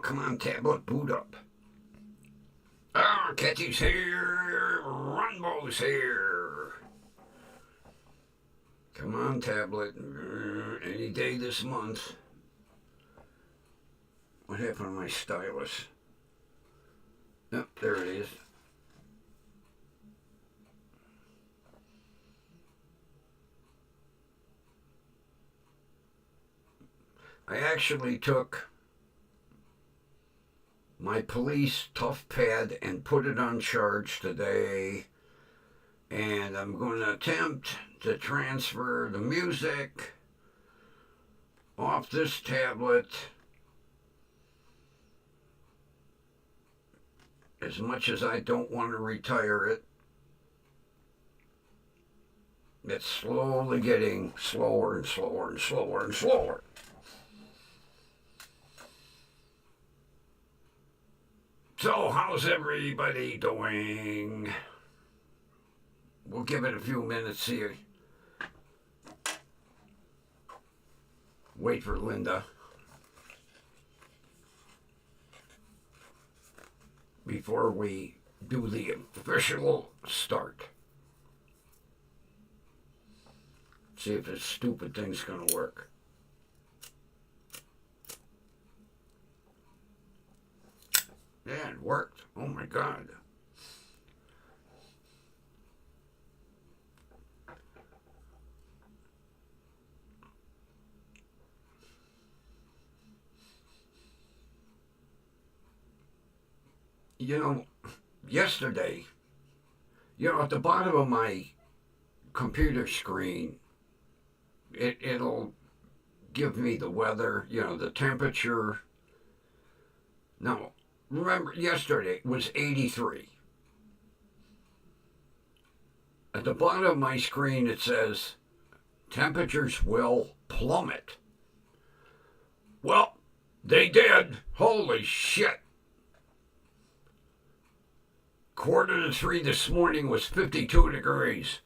come on, tablet, boot up. Ah, Cathy's here. Runbo's here. Come on, tablet. Any day this month. What happened to my stylus? Yep, there it is. I actually took my police tough pad and put it on charge today, and I'm going to attempt to transfer the music off this tablet as much as I don't want to retire it. It's slowly getting slower and slower and slower and slower. So, how's everybody doing? We'll give it a few minutes here. Wait for Linda before we do the official start. See if this stupid thing's gonna work. Yeah, it worked. Oh my God. Yesterday, at the bottom of my computer screen, it'll give me the weather, the temperature. Now, remember, yesterday was 83. At the bottom of my screen, it says, temperatures will plummet. Well, they did. Holy shit. 2:45 this morning was 52 degrees.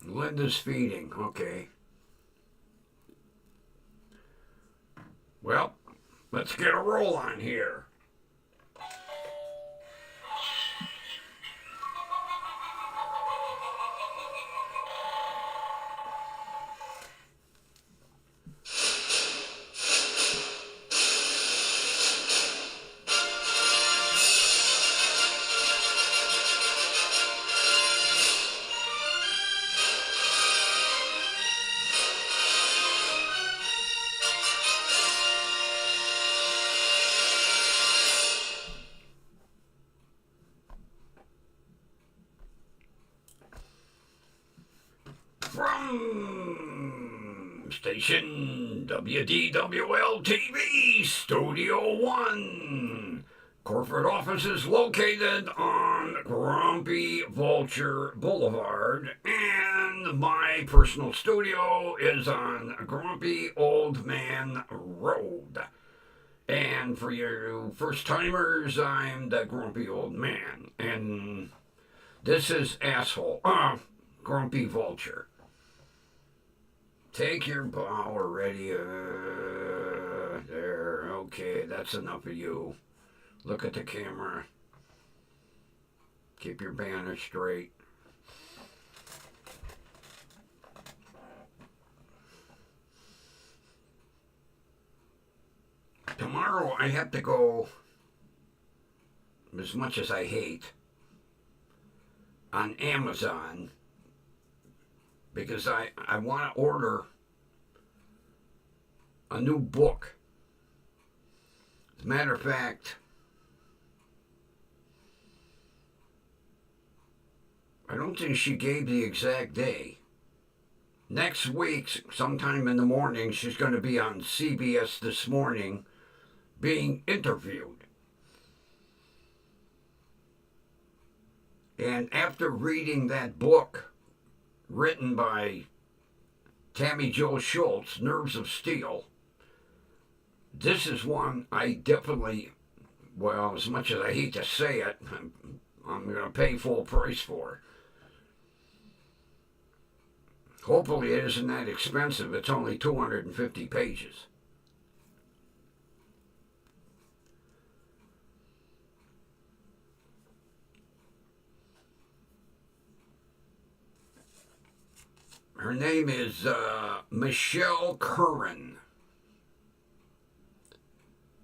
Linda's feeding. Okay. Well, let's get a roll on here. From station WDWL TV, Studio 1. Corporate office is located on Grumpy Vulture Boulevard, and my personal studio is on Grumpy Old Man Road. And for you first-timers, I'm the Grumpy Old Man, and this is Asshole, Grumpy Vulture. Take your bow already. There. Okay, that's enough of you. Look at the camera. Keep your banner straight. Tomorrow I have to go, as much as I hate, on Amazon, because I want to order a new book. As a matter of fact, I don't think she gave the exact day. Next week, sometime in the morning, she's going to be on CBS This Morning being interviewed. And after reading that book, written by Tammy Jo Schultz, Nerves of Steel, this is one I definitely, well, as much as I hate to say it, I'm going to pay full price for. Hopefully it isn't that expensive. It's only 250 pages. Her name is Michelle Curran.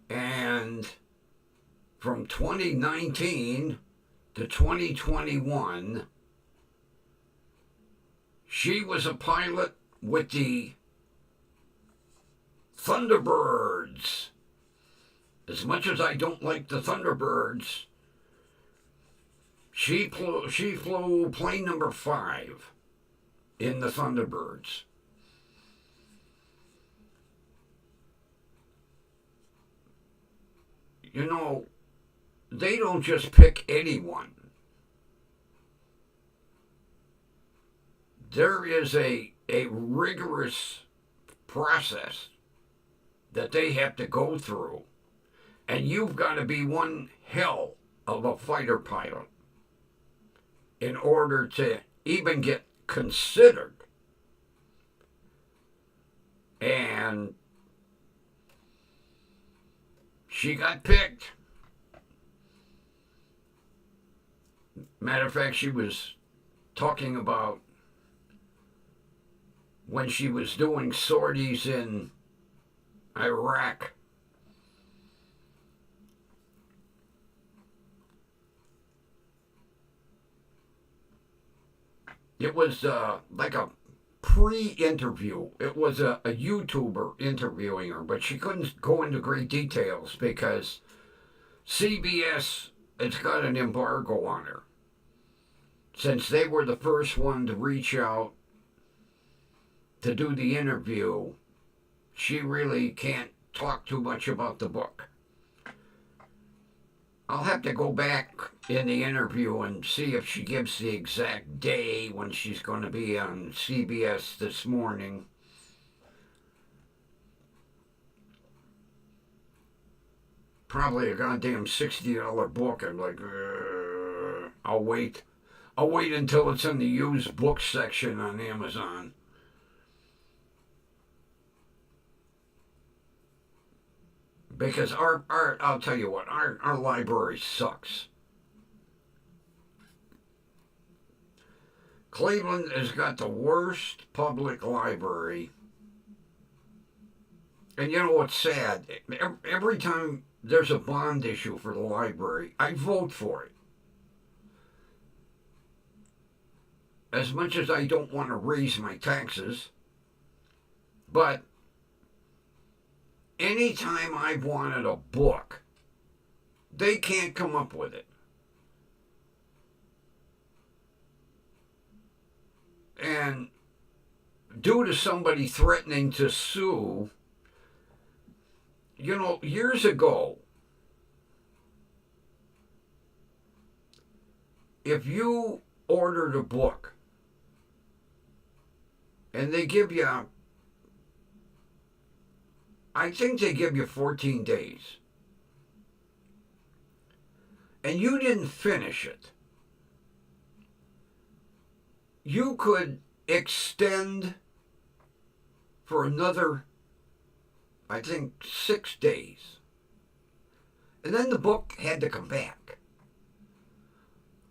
And from 2019 to 2021, she was a pilot with the Thunderbirds. As much as I don't like the Thunderbirds, she flew plane number 5 in the Thunderbirds. You know, they don't just pick anyone. There is a rigorous process that they have to go through, and you've got to be one hell of a fighter pilot in order to even get considered. And she got picked. Matter of fact, she was talking about when she was doing sorties in Iraq. It was like a pre-interview. It was a YouTuber interviewing her, but she couldn't go into great details because CBS has got an embargo on her. Since they were the first one to reach out to do the interview, she really can't talk too much about the book. I'll have to go back in the interview and see if she gives the exact day when she's going to be on CBS this morning. Probably a goddamn $60 book. I'm like, I'll wait. I'll wait until it's in the used book section on Amazon. Because I'll tell you what, our library sucks. Cleveland has got the worst public library. And you know what's sad? Every time there's a bond issue for the library, I vote for it. As much as I don't want to raise my taxes, but anytime I've wanted a book, they can't come up with it. And due to somebody threatening to sue, you know, years ago, if you ordered a book and they give you, I think they give you 14 days, and you didn't finish it, you could extend for another, I think, 6 days. And then the book had to come back.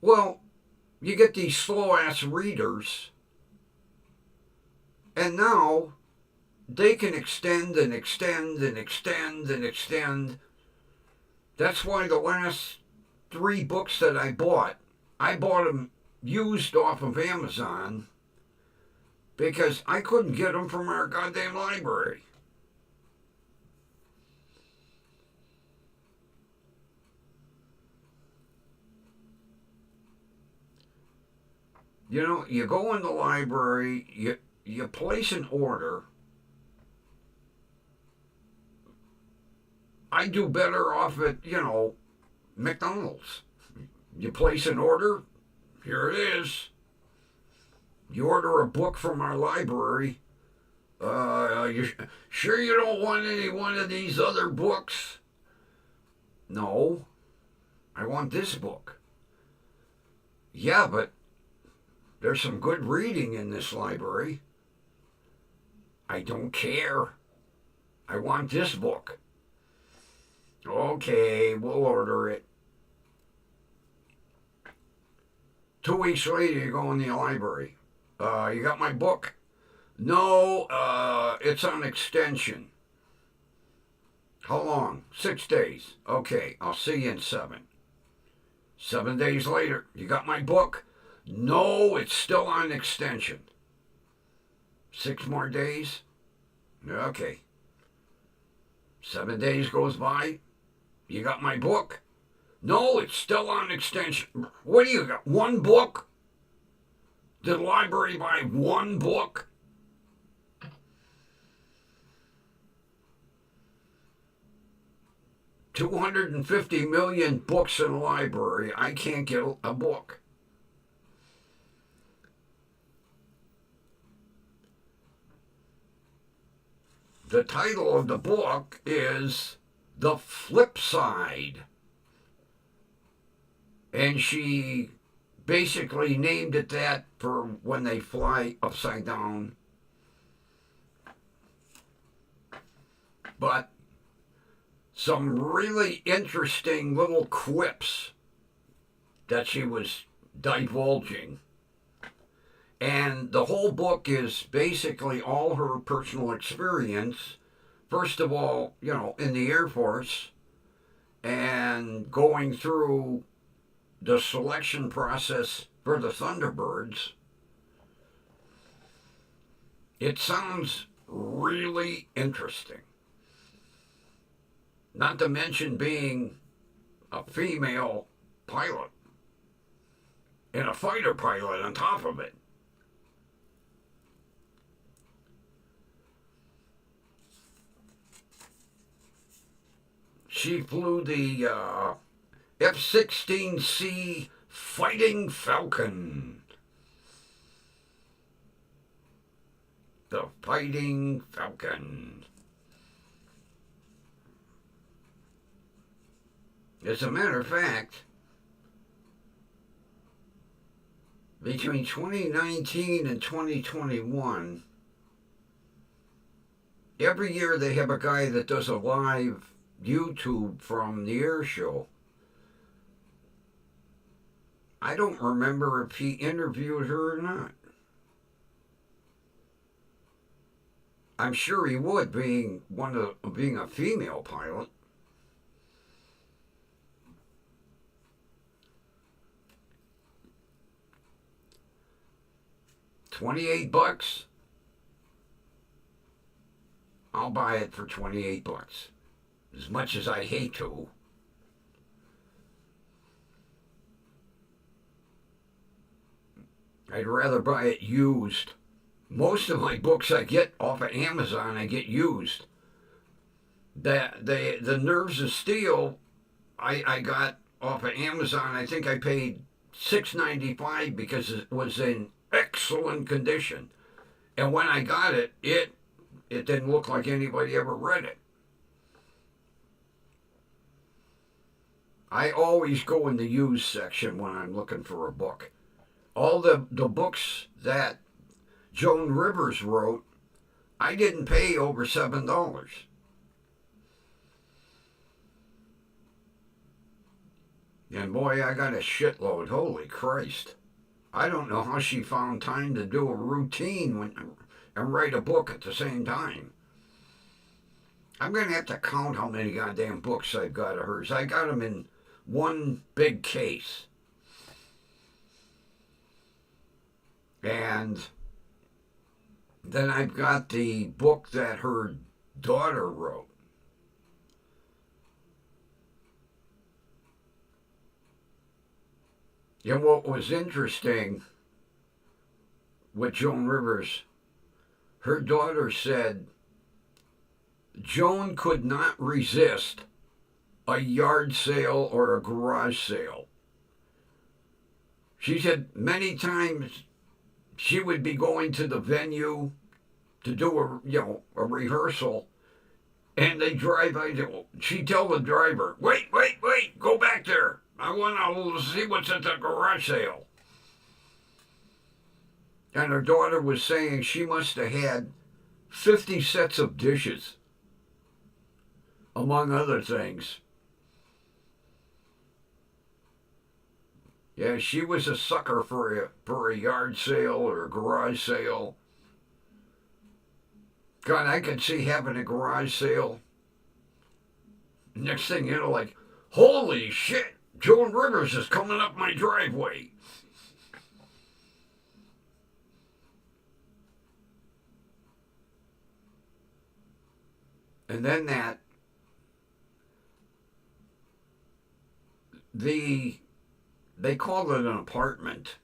Well, you get these slow-ass readers, and now they can extend and extend and extend and extend. That's why the last 3 books that I bought them used off of Amazon because I couldn't get them from our goddamn library. You know, you go in the library, you place an order. I do better off at, McDonald's. You place an order, here it is. You order a book from our library. You sure you don't want any one of these other books? No, I want this book. Yeah, but there's some good reading in this library. I don't care. I want this book. Okay, we'll order it. 2 weeks later, you go in the library. You got my book? No, it's on extension. How long? 6 days. Okay, I'll see you in 7. 7 days later, you got my book? No, it's still on extension. 6 more days? Okay. 7 days goes by. You got my book? No, it's still on extension. What do you got? One book? Did the library buy one book? $250 million books in the library. I can't get a book. The title of the book is The Flip Side. And she basically named it that for when they fly upside down. But some really interesting little quips that she was divulging. And the whole book is basically all her personal experience. First of all, in the Air Force and going through the selection process for the Thunderbirds. It sounds really interesting. Not to mention being a female pilot and a fighter pilot on top of it. She flew the F-16C Fighting Falcon. The Fighting Falcon. As a matter of fact, between 2019 and 2021, every year they have a guy that does a live YouTube from the air show. I don't remember if he interviewed her or not. I'm sure he would, being a female pilot. $28. I'll buy it for $28. As much as I hate to. I'd rather buy it used. Most of my books I get off of Amazon, I get used. The Nerves of Steel, I got off of Amazon. I think I paid $6.95 because it was in excellent condition. And when I got it, it didn't look like anybody ever read it. I always go in the used section when I'm looking for a book. All the books that Joan Rivers wrote, I didn't pay over $7. And boy, I got a shitload. Holy Christ. I don't know how she found time to do a routine and write a book at the same time. I'm going to have to count how many goddamn books I've got of hers. I got them in one big case. And then I've got the book that her daughter wrote. And what was interesting with Joan Rivers, her daughter said Joan could not resist a yard sale or a garage sale. She said many times she would be going to the venue to do a rehearsal, and they drive by. She'd tell the driver, wait, go back there. I want to see what's at the garage sale. And her daughter was saying she must have had 50 sets of dishes, among other things. Yeah, she was a sucker for a yard sale or a garage sale. God, I could see having a garage sale. Next thing you know, like, holy shit, Joan Rivers is coming up my driveway. And then the they called it an apartment.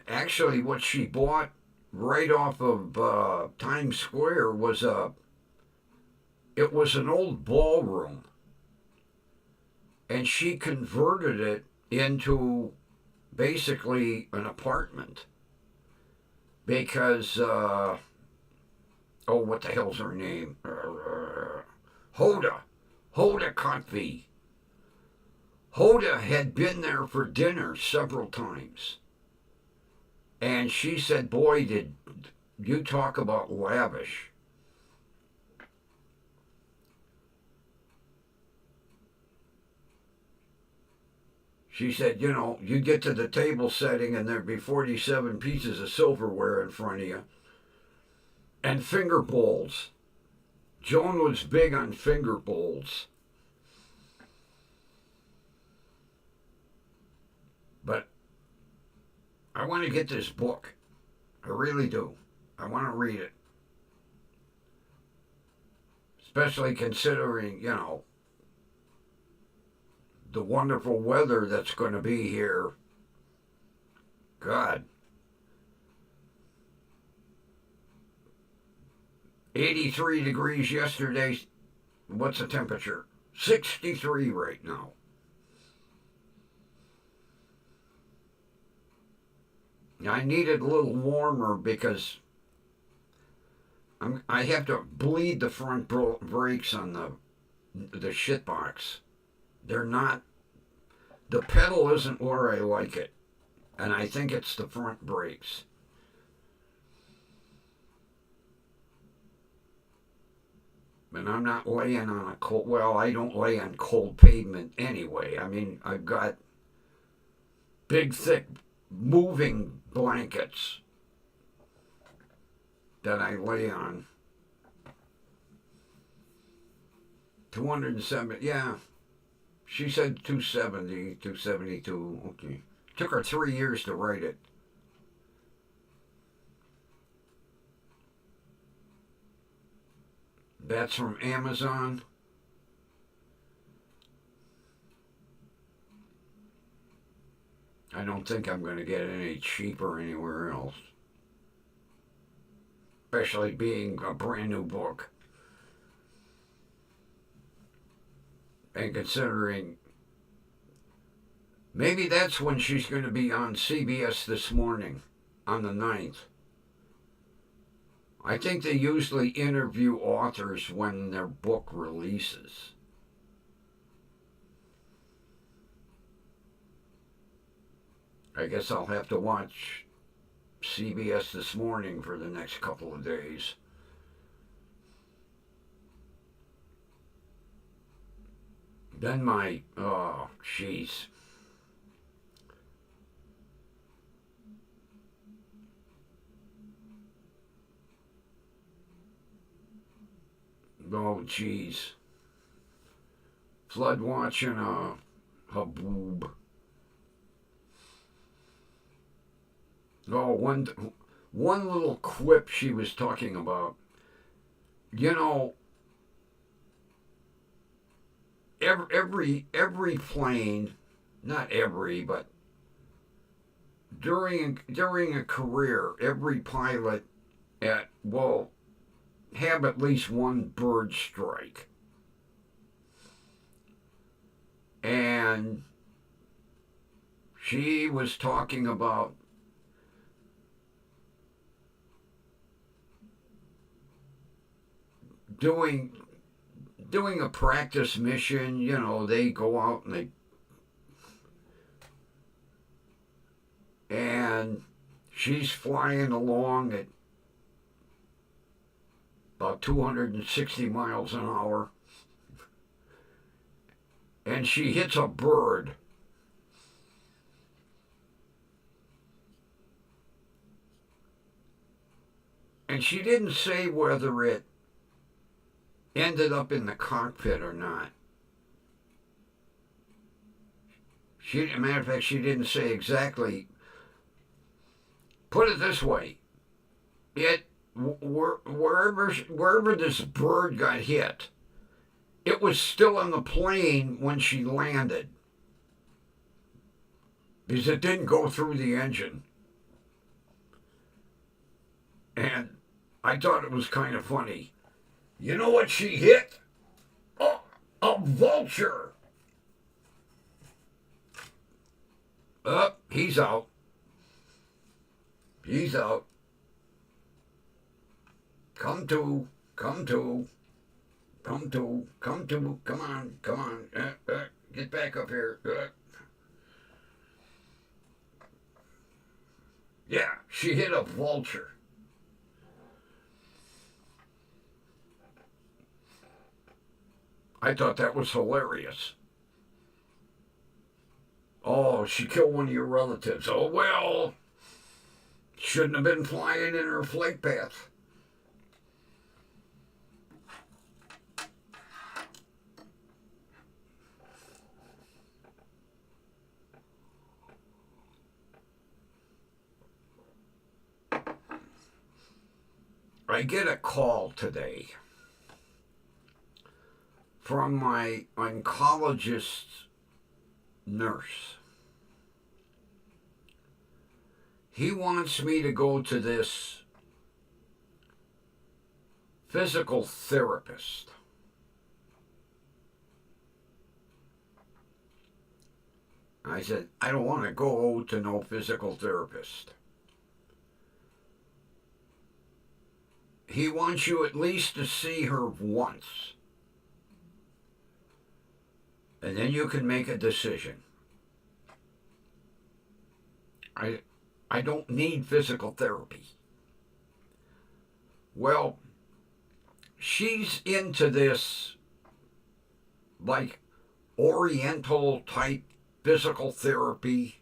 Actually, what she bought right off of Times Square was it was an old ballroom, and she converted it into basically an apartment because oh, what the hell's her name? Hoda. Hoda Kotb. Hoda had been there for dinner several times. And she said, boy, did you talk about lavish. She said, you know, you get to the table setting and there'd be 47 pieces of silverware in front of you. And finger bowls. Joan was big on finger bowls. But I want to get this book. I really do. I want to read it. Especially considering, you know, the wonderful weather that's going to be here. God. 83 degrees yesterday. What's the temperature? 63 right now. I need it a little warmer because I have to bleed the front brakes on the shit box. They're not. The pedal isn't where I like it, and I think it's the front brakes. And I'm not laying on a cold. Well, I don't lay on cold pavement anyway. I mean, I've got big, thick, moving blankets that I lay on. 270, yeah. She said 270, 272. Okay. Took her 3 years to write it. That's from Amazon. I don't think I'm going to get it any cheaper anywhere else. Especially being a brand new book. And considering maybe that's when she's going to be on CBS This Morning on the 9th. I think they usually interview authors when their book releases. I guess I'll have to watch CBS This Morning for the next couple of days. Then oh, jeez. Oh, jeez. Flood watching a boob. Oh, one little quip she was talking about. You know, every plane, not every, but during a career, every pilot will have at least one bird strike. And she was talking about doing a practice mission. You know, they go out and she's flying along at about 260 miles an hour, and she hits a bird. And she didn't say whether it ended up in the cockpit or not. Matter of fact, she didn't say exactly. Put it this way: wherever this bird got hit, it was still in the plane when she landed, because it didn't go through the engine. And I thought it was kind of funny. You know what she hit? Oh, a vulture. He's out. He's out. Come to. Come to. Come to. Come to. Come on. Come on. Get back up here. Yeah, she hit a vulture. I thought that was hilarious. Oh, she killed one of your relatives. Oh, well, shouldn't have been flying in her flight path. I get a call today from my oncologist nurse. He wants me to go to this physical therapist. I said, I don't want to go to no physical therapist. He wants you at least to see her once. And then you can make a decision. I don't need physical therapy. Well, she's into this like Oriental type physical therapy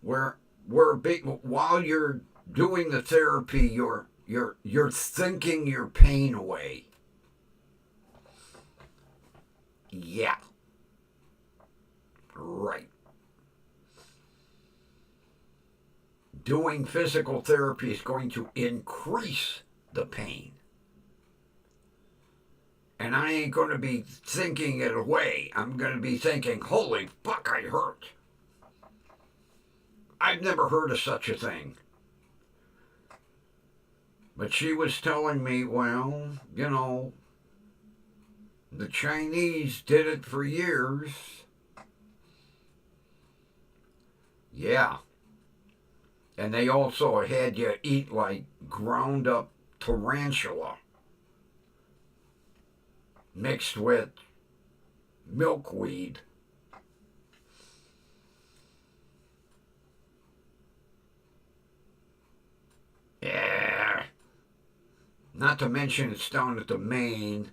where while you're doing the therapy, you're thinking your pain away. Yeah. Right. Doing physical therapy is going to increase the pain. And I ain't going to be thinking it away. I'm going to be thinking, holy fuck, I hurt. I've never heard of such a thing. But she was telling me, well, you know, the Chinese did it for years. Yeah. And they also had you eat like ground up tarantula mixed with milkweed. Yeah. Not to mention it's down at the Maine.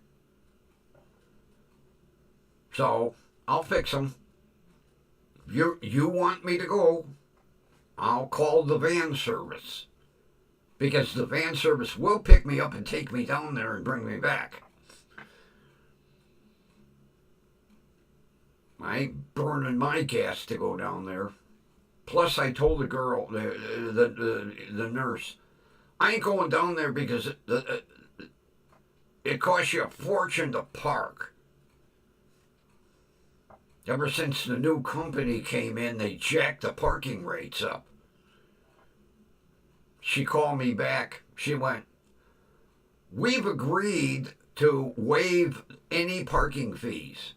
So, I'll fix them. You want me to go, I'll call the van service. Because the van service will pick me up and take me down there and bring me back. I ain't burning my gas to go down there. Plus, I told the girl, the nurse, I ain't going down there because it costs you a fortune to park. Ever since the new company came in, they jacked the parking rates up. She called me back. She went, we've agreed to waive any parking fees.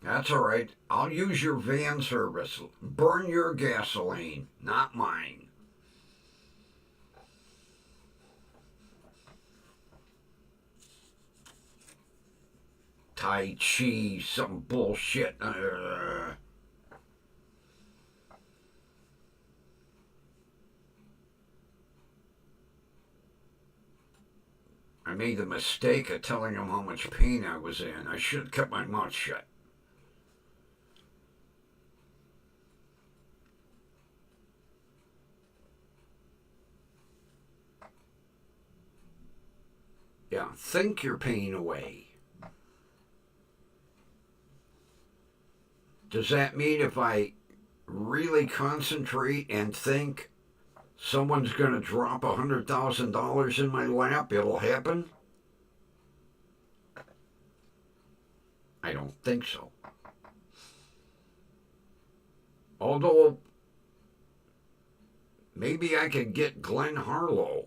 That's all right. I'll use your van service. Burn your gasoline, not mine. Tai Chi, some bullshit. I made the mistake of telling him how much pain I was in. I should have kept my mouth shut. Yeah, think your pain away. Does that mean if I really concentrate and think someone's going to drop $100,000 in my lap, it'll happen? I don't think so. Although, maybe I could get Glenn Harlow.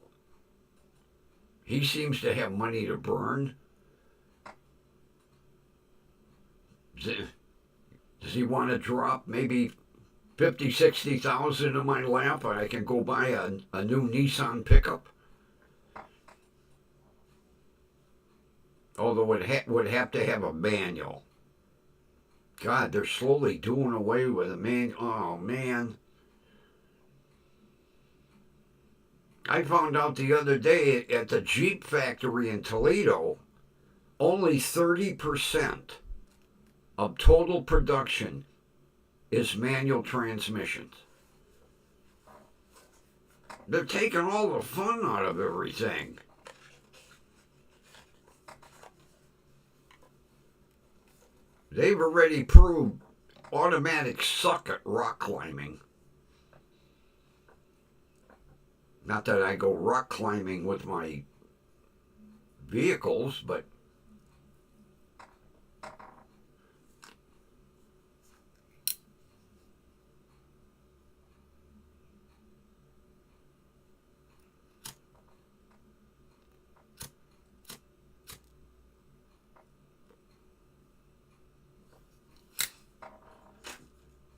He seems to have money to burn. Does he want to drop maybe 50, 60,000 in my lap and I can go buy a new Nissan pickup? Although it would have to have a manual. God, they're slowly doing away with a manual. Oh, man. I found out the other day at the Jeep factory in Toledo, only 30% of total production is manual transmissions. They're taking all the fun out of everything. They've already proved automatics suck at rock climbing. Not that I go rock climbing with my vehicles, but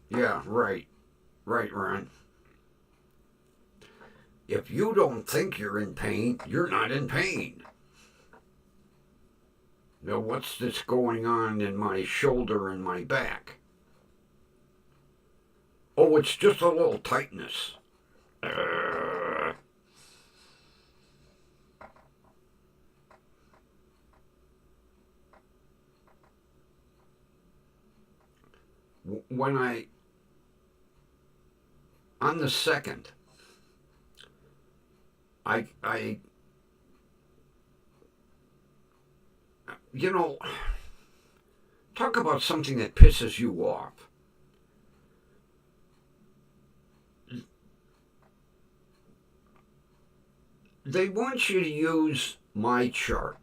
yeah, right. Right, Ron. If you don't think you're in pain, you're not in pain. Now, what's this going on in my shoulder and my back? Oh, it's just a little tightness. When on the 2nd, I you know, talk about something that pisses you off. They want you to use my chart.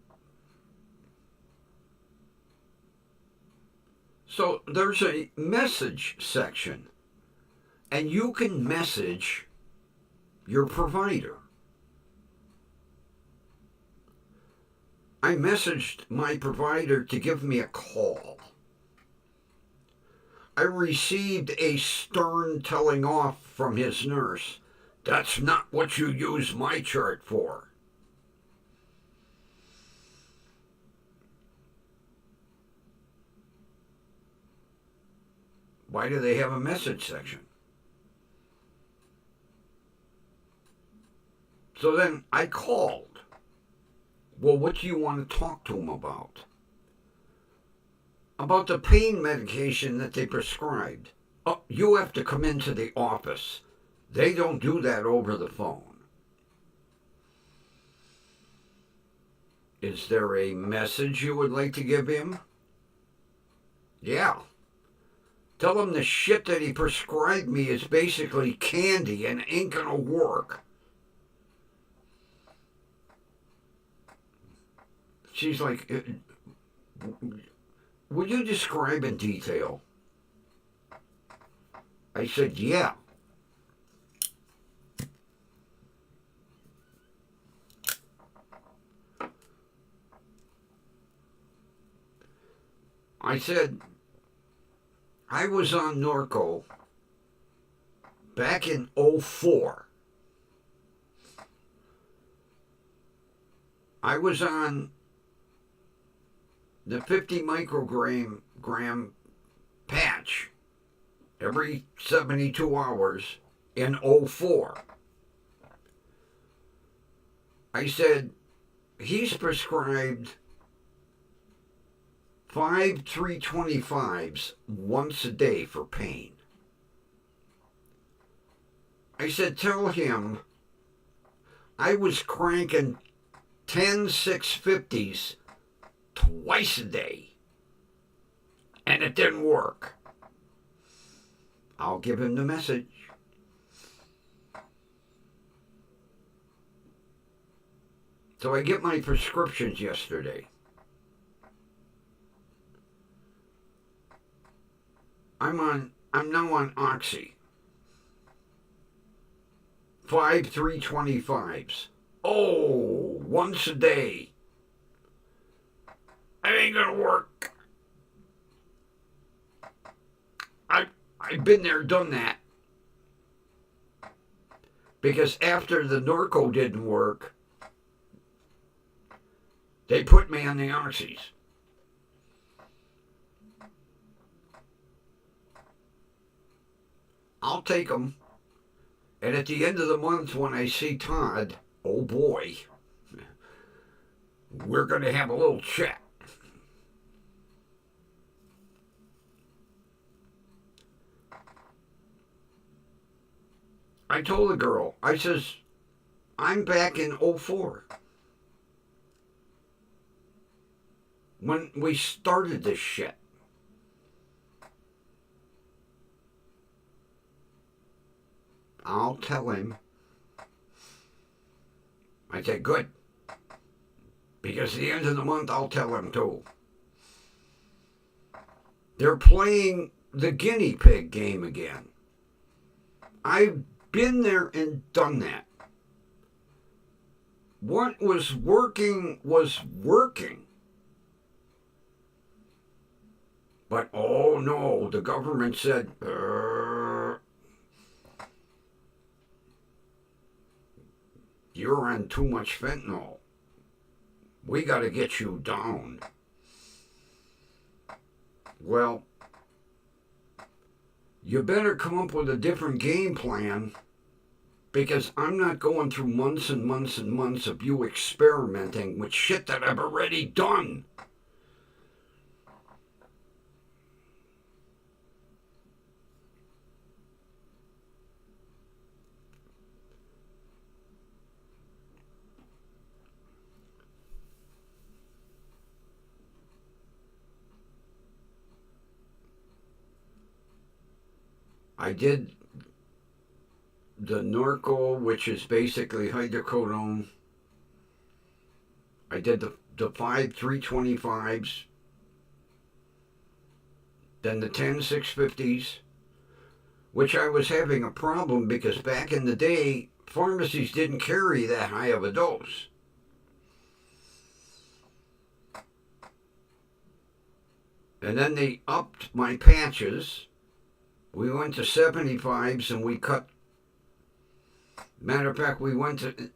So there's a message section, and you can message your provider. I messaged my provider to give me a call. I received a stern telling off from his nurse. That's not what you use my chart for. Why do they have a message section? So then I called. Well, what do you want to talk to them about? About the pain medication that they prescribed. Oh, you have to come into the office. They don't do that over the phone. Is there a message you would like to give him? Yeah. Tell him the shit that he prescribed me is basically candy and ain't gonna work. She's like, would you describe in detail? I said, yeah. I said, I was on Norco back in '04. I was on the 50 microgram patch every 72 hours in '04. I said, he's prescribed 5 325s once a day for pain. I said, tell him I was cranking 10 650s twice a day, and it didn't work. I'll give him the message. So I get my prescriptions yesterday. I'm now on Oxy. 5 325s. Oh, once a day. That ain't gonna work. I've been there, done that. Because after the Norco didn't work, they put me on the Oxys. I'll take them. And at the end of the month, when I see Todd, oh boy, we're going to have a little chat. I told the girl, I says, I'm back in 04. When we started this shit. I'll tell him. I said, good. Because at the end of the month, I'll tell him too. They're playing the guinea pig game again. I've been there and done that. What was working was working. But, oh no, the government said, you're on too much fentanyl. We got to get you down. Well, you better come up with a different game plan, because I'm not going through months and months and months of you experimenting with shit that I've already done. I did the Norco, which is basically hydrocodone. I did the 5 325s, then the 10 650s, which I was having a problem because back in the day, pharmacies didn't carry that high of a dose. And then they upped my patches. We went to 75s and we cut. Matter of fact, we went to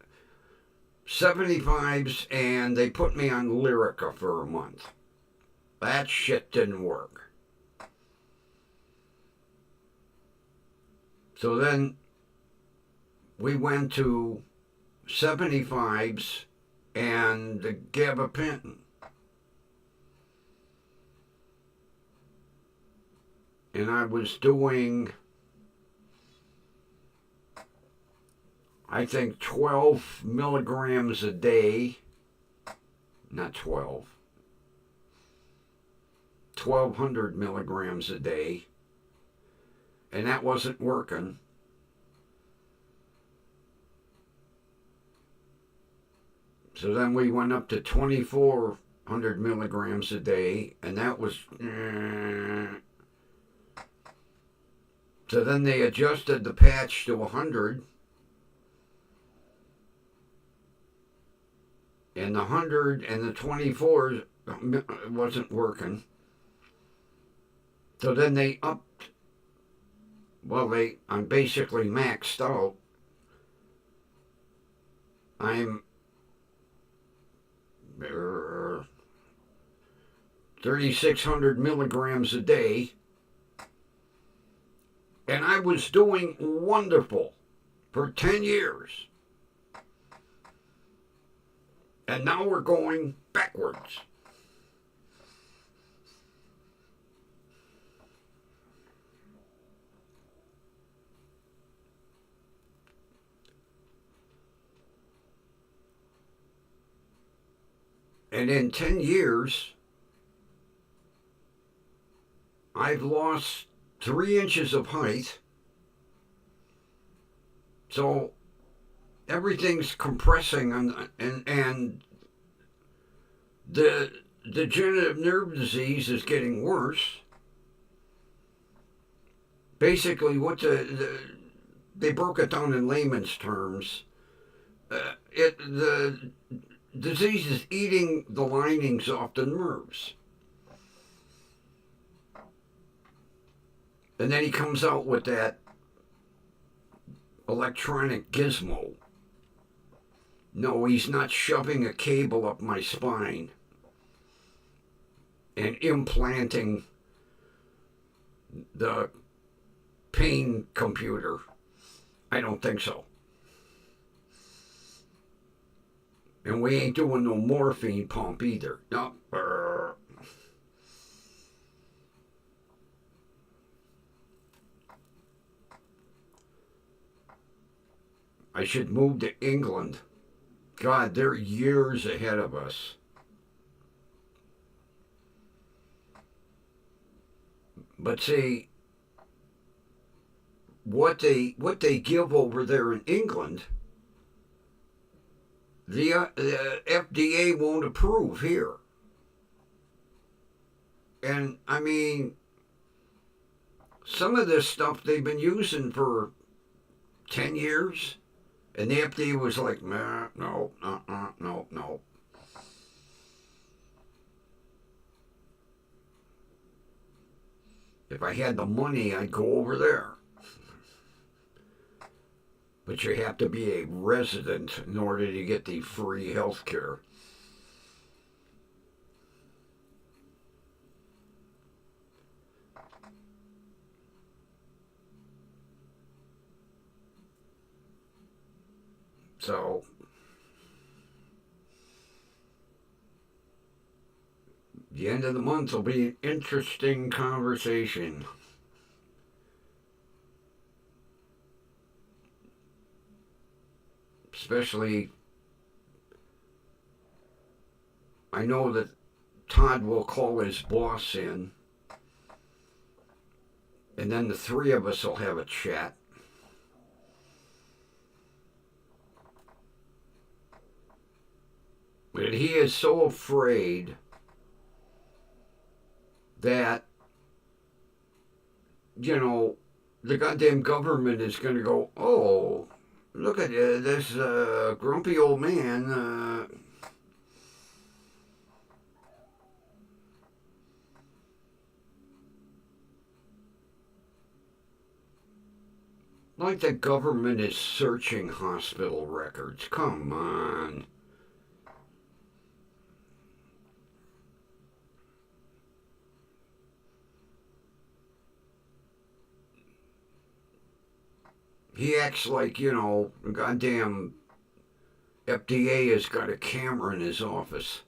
75s and they put me on Lyrica for a month. That shit didn't work. So then we went to 75s and the gabapentin. And I was doing, I think, 12 milligrams a day. Not 12. 1,200 milligrams a day. And that wasn't working. So then we went up to 2,400 milligrams a day. And that was... So then they adjusted the patch to 100. And the 100 and the 24 wasn't working. So then they upped. Well, I'm basically maxed out. I'm 3,600 milligrams a day. And I was doing wonderful for 10 years. And now we're going backwards. And in 10 years, I've lost 3 inches of height. So everything's compressing and the degenerative nerve disease is getting worse. Basically, they broke it down in layman's terms. The disease is eating the linings off the nerves. And then he comes out with that electronic gizmo. No, he's not shoving a cable up my spine and implanting the pain computer. I don't think so. And we ain't doing no morphine pump either. No. I should move to England. God, they're years ahead of us. But see, what they give over there in England, the FDA won't approve here. And I mean, some of this stuff they've been using for 10 years, and the FDA was like, nah, no. If I had the money, I'd go over there. But you have to be a resident in order to get the free health care. So, the end of the month will be an interesting conversation. Especially, I know that Todd will call his boss in, and then the 3 of us will have a chat. But he is so afraid that, the goddamn government is going to go, oh, look at this grumpy old man. Like the government is searching hospital records. Come on. He acts like, the goddamn FDA has got a camera in his office.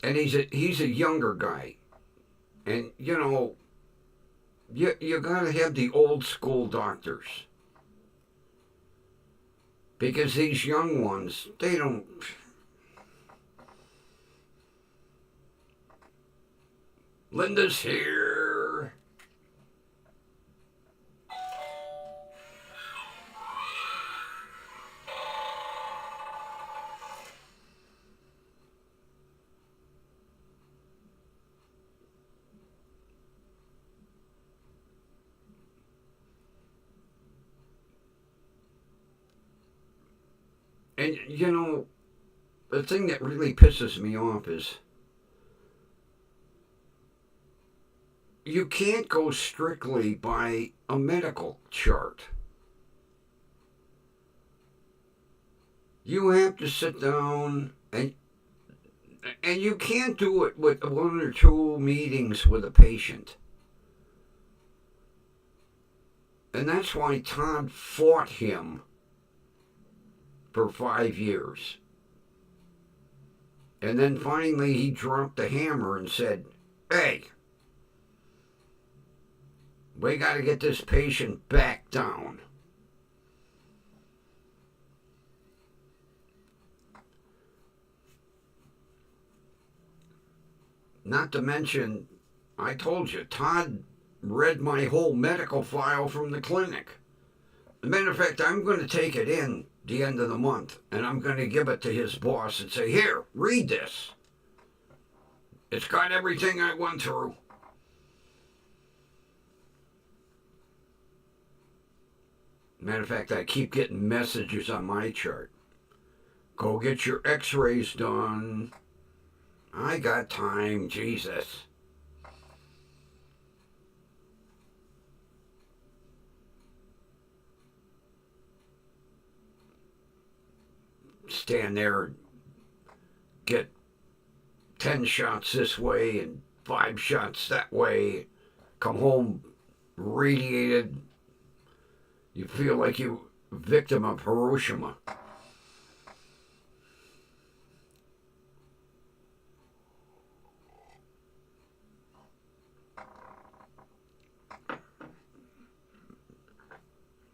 And he's a younger guy. And, you gotta have the old school doctors. Because these young ones, they don't... Linda's here. And, the thing that really pisses me off is you can't go strictly by a medical chart. You have to sit down and you can't do it with 1 or 2 meetings with a patient. And that's why Todd fought him for 5 years. And then finally he dropped the hammer and said, hey, we got to get this patient back down. Not to mention, I told you, Todd read my whole medical file from the clinic. As a matter of fact, I'm going to take it in the end of the month, and I'm going to give it to his boss and say, here, read this. It's got everything I went through. Matter of fact, I keep getting messages on my chart. Go get your x-rays done. I got time, Jesus. Stand there, get 10 shots this way and 5 shots that way. Come home radiated. You feel like you're a victim of Hiroshima.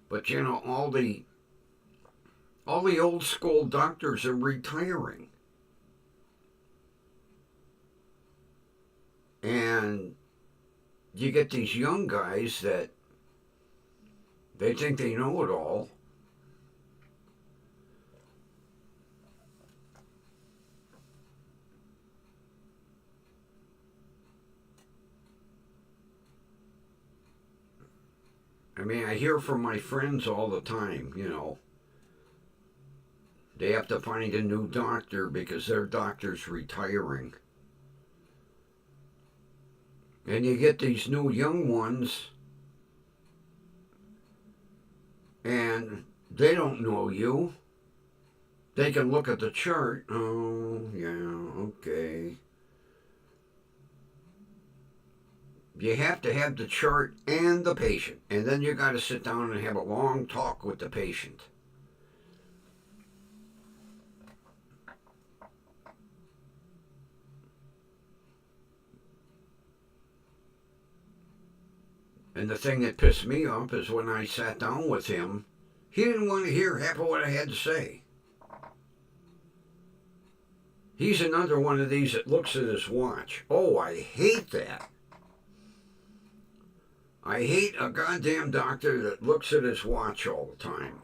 But you know, all the old school doctors are retiring. And you get these young guys that they think they know it all. I mean, I hear from my friends all the time, you know, they have to find a new doctor because their doctor's retiring. And you get these new young ones, and they don't know you. They can look at the chart. Oh, yeah, okay. You have to have the chart and the patient, and then you got to sit down and have a long talk with the patient. And the thing that pissed me off is when I sat down with him, he didn't want to hear half of what I had to say. He's another one of these that looks at his watch. Oh, I hate that. I hate a goddamn doctor that looks at his watch all the time.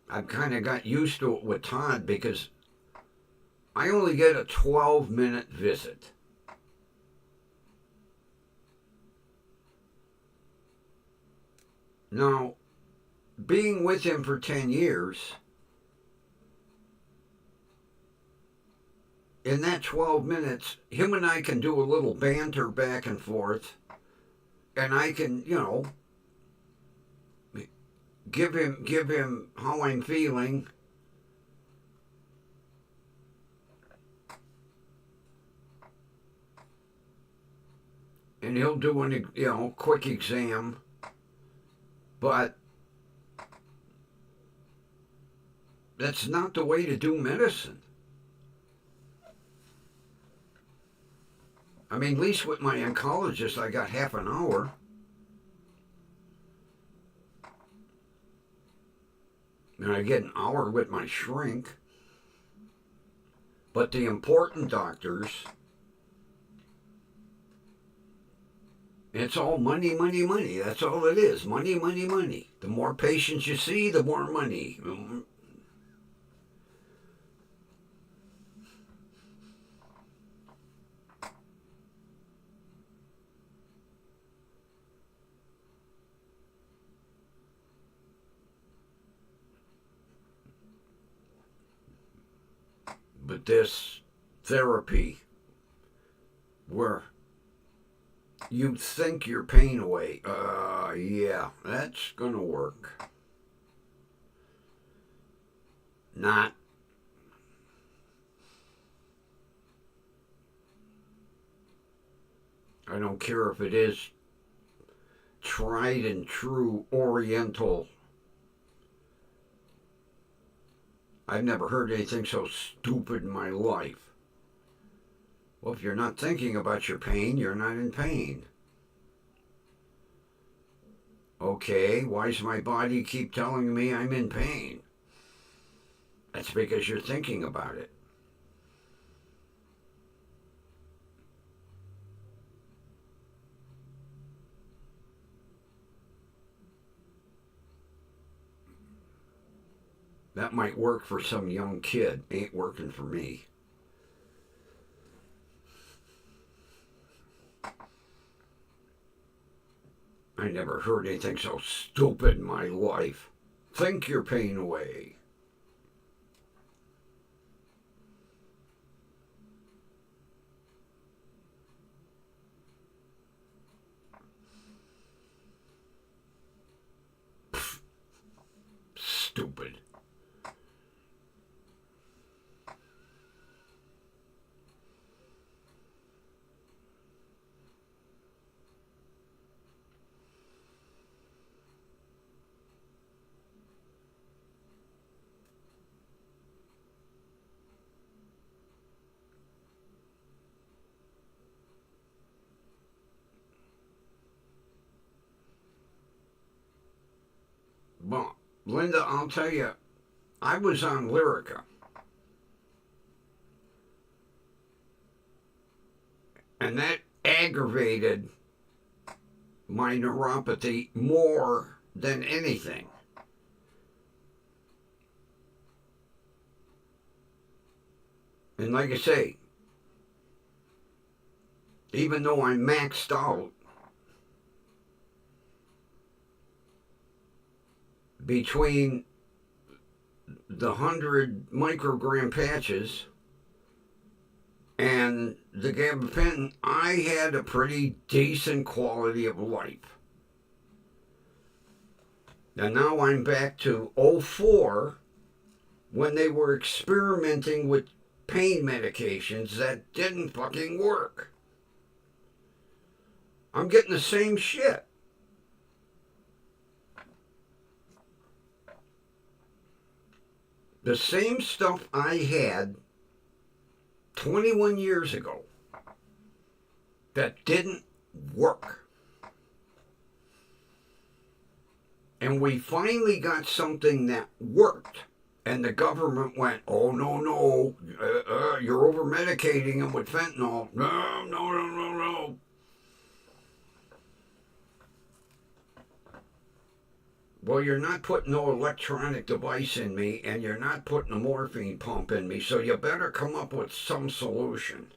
I've kind of got used to it with Todd because I only get a 12-minute visit. Now, being with him for 10 years, in that 12 minutes, him and I can do a little banter back and forth, and I can, you know, give him how I'm feeling. And he'll do an, you know, quick exam. But that's not the way to do medicine. I mean, at least with my oncologist, I got half an hour. And I get an hour with my shrink. But the important doctors, it's all money, money, money. That's all it is. Money, money, money. The more patients you see, the more money. But this therapy, where you think your pain away, yeah, that's gonna work. Not. I don't care if it is tried and true Oriental. I've never heard anything so stupid in my life. Well, if you're not thinking about your pain, you're not in pain. Okay, why does my body keep telling me I'm in pain? That's because you're thinking about it. That might work for some young kid. Ain't working for me. I never heard anything so stupid in my life. Think your pain away. Pfft, stupid. Well, Linda, I'll tell you, I was on Lyrica, and that aggravated my neuropathy more than anything. And like I say, even though I'm maxed out, between the 100 microgram patches and the gabapentin, I had a pretty decent quality of life. And now I'm back to '04 when they were experimenting with pain medications that didn't fucking work. I'm getting the same shit. The same stuff I had 21 years ago that didn't work. And we finally got something that worked. And the government went, oh, no, you're over medicating them with fentanyl. No. Well, you're not putting no electronic device in me, and you're not putting a morphine pump in me, so you better come up with some solution.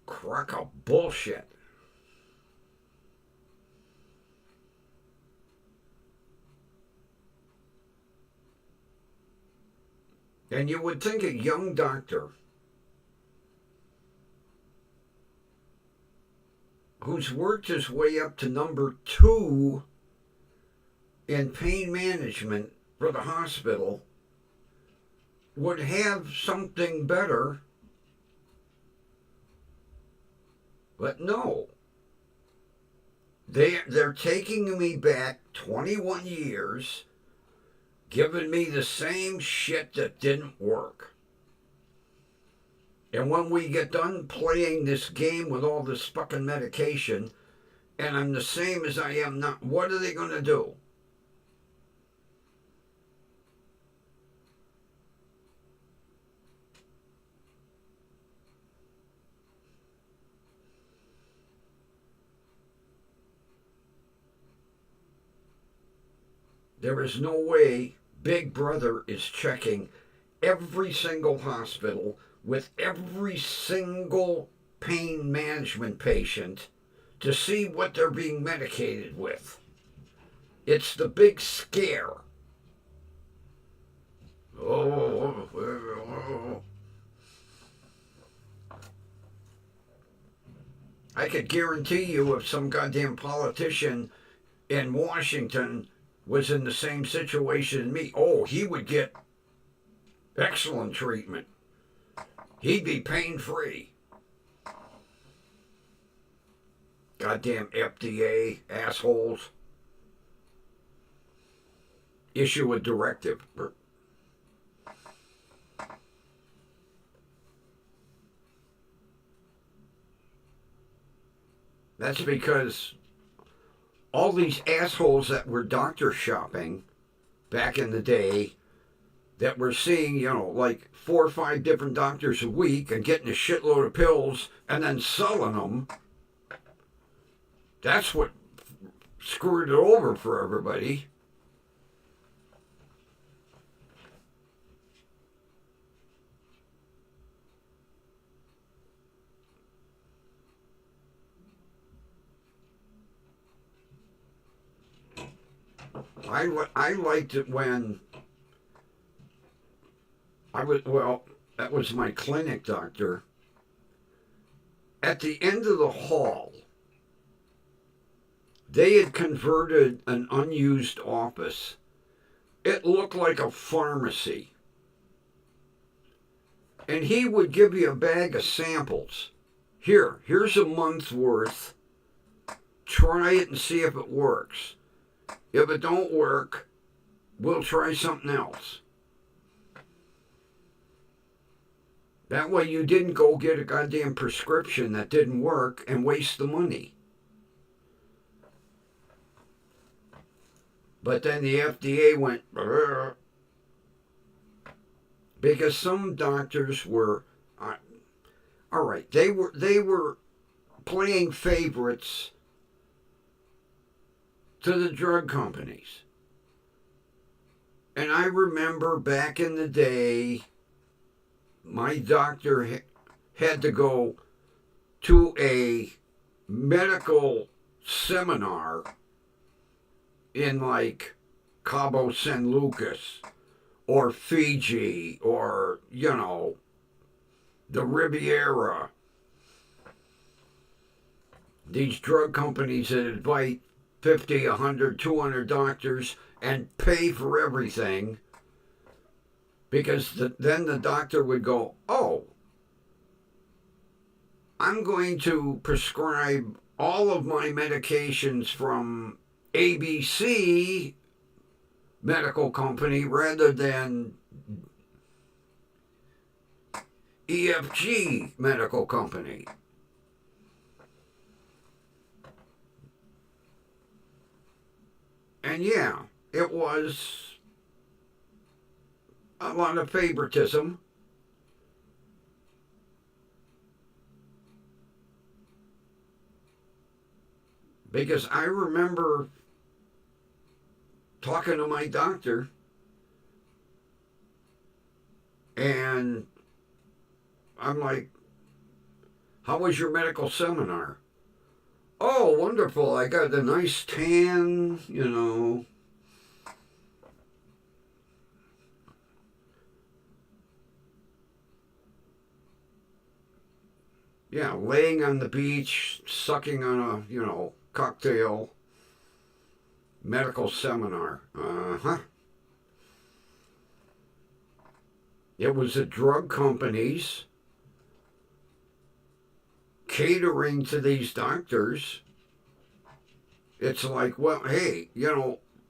Crock of bullshit. And you would think a young doctor who's worked his way up to number 2 in pain management for the hospital would have something better. But no. They're taking me back 21 years, giving me the same shit that didn't work. And when we get done playing this game with all this fucking medication, and I'm the same as I am now, what are they going to do? There is no way Big Brother is checking every single hospital with every single pain management patient to see what they're being medicated with. It's the big scare. I could guarantee you if some goddamn politician in Washington was in the same situation as me, he would get excellent treatment. He'd be pain-free. Goddamn FDA assholes. Issue a directive. That's because all these assholes that were doctor shopping back in the day, that were seeing, like 4 or 5 different doctors a week and getting a shitload of pills and then selling them, that's what screwed it over for everybody. I liked it when that was my clinic doctor. At the end of the hall, they had converted an unused office. It looked like a pharmacy. And he would give you a bag of samples. Here's a month's worth. Try it and see if it works. If it don't work, we'll try something else. That way you didn't go get a goddamn prescription that didn't work and waste the money. But then the FDA went, Burr. Because some doctors were, all right, they were playing favorites to the drug companies. And I remember back in the day, my doctor had to go to a medical seminar in like Cabo San Lucas or Fiji or, the Riviera. These drug companies that invite 50, 100, 200 doctors and pay for everything, because then the doctor would go, oh, I'm going to prescribe all of my medications from ABC medical company rather than EFG medical company. And yeah, it was a lot of favoritism. Because I remember talking to my doctor, and I'm like, how was your medical seminar? Oh, wonderful. I got a nice tan, Yeah, laying on the beach, sucking on a, cocktail. Medical seminar. Uh-huh. It was the drug companies catering to these doctors. It's like, well, hey,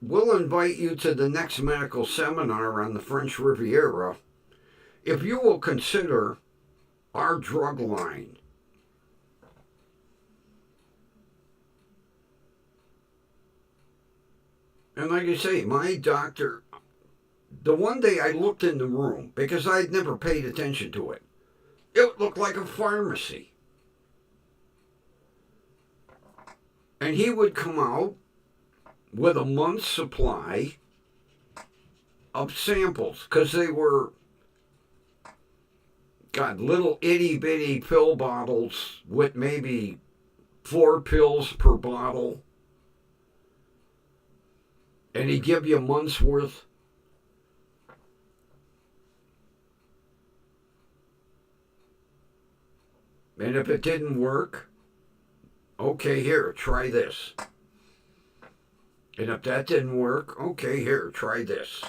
we'll invite you to the next medical seminar on the French Riviera if you will consider our drug line. And like I say, my doctor, the one day I looked in the room, because I'd never paid attention to it, it looked like a pharmacy. And he would come out with a month's supply of samples, because they were, little itty bitty pill bottles with maybe 4 pills per bottle. And he'd give you a month's worth. And if it didn't work, okay, here, try this. And if that didn't work, okay, here, try this.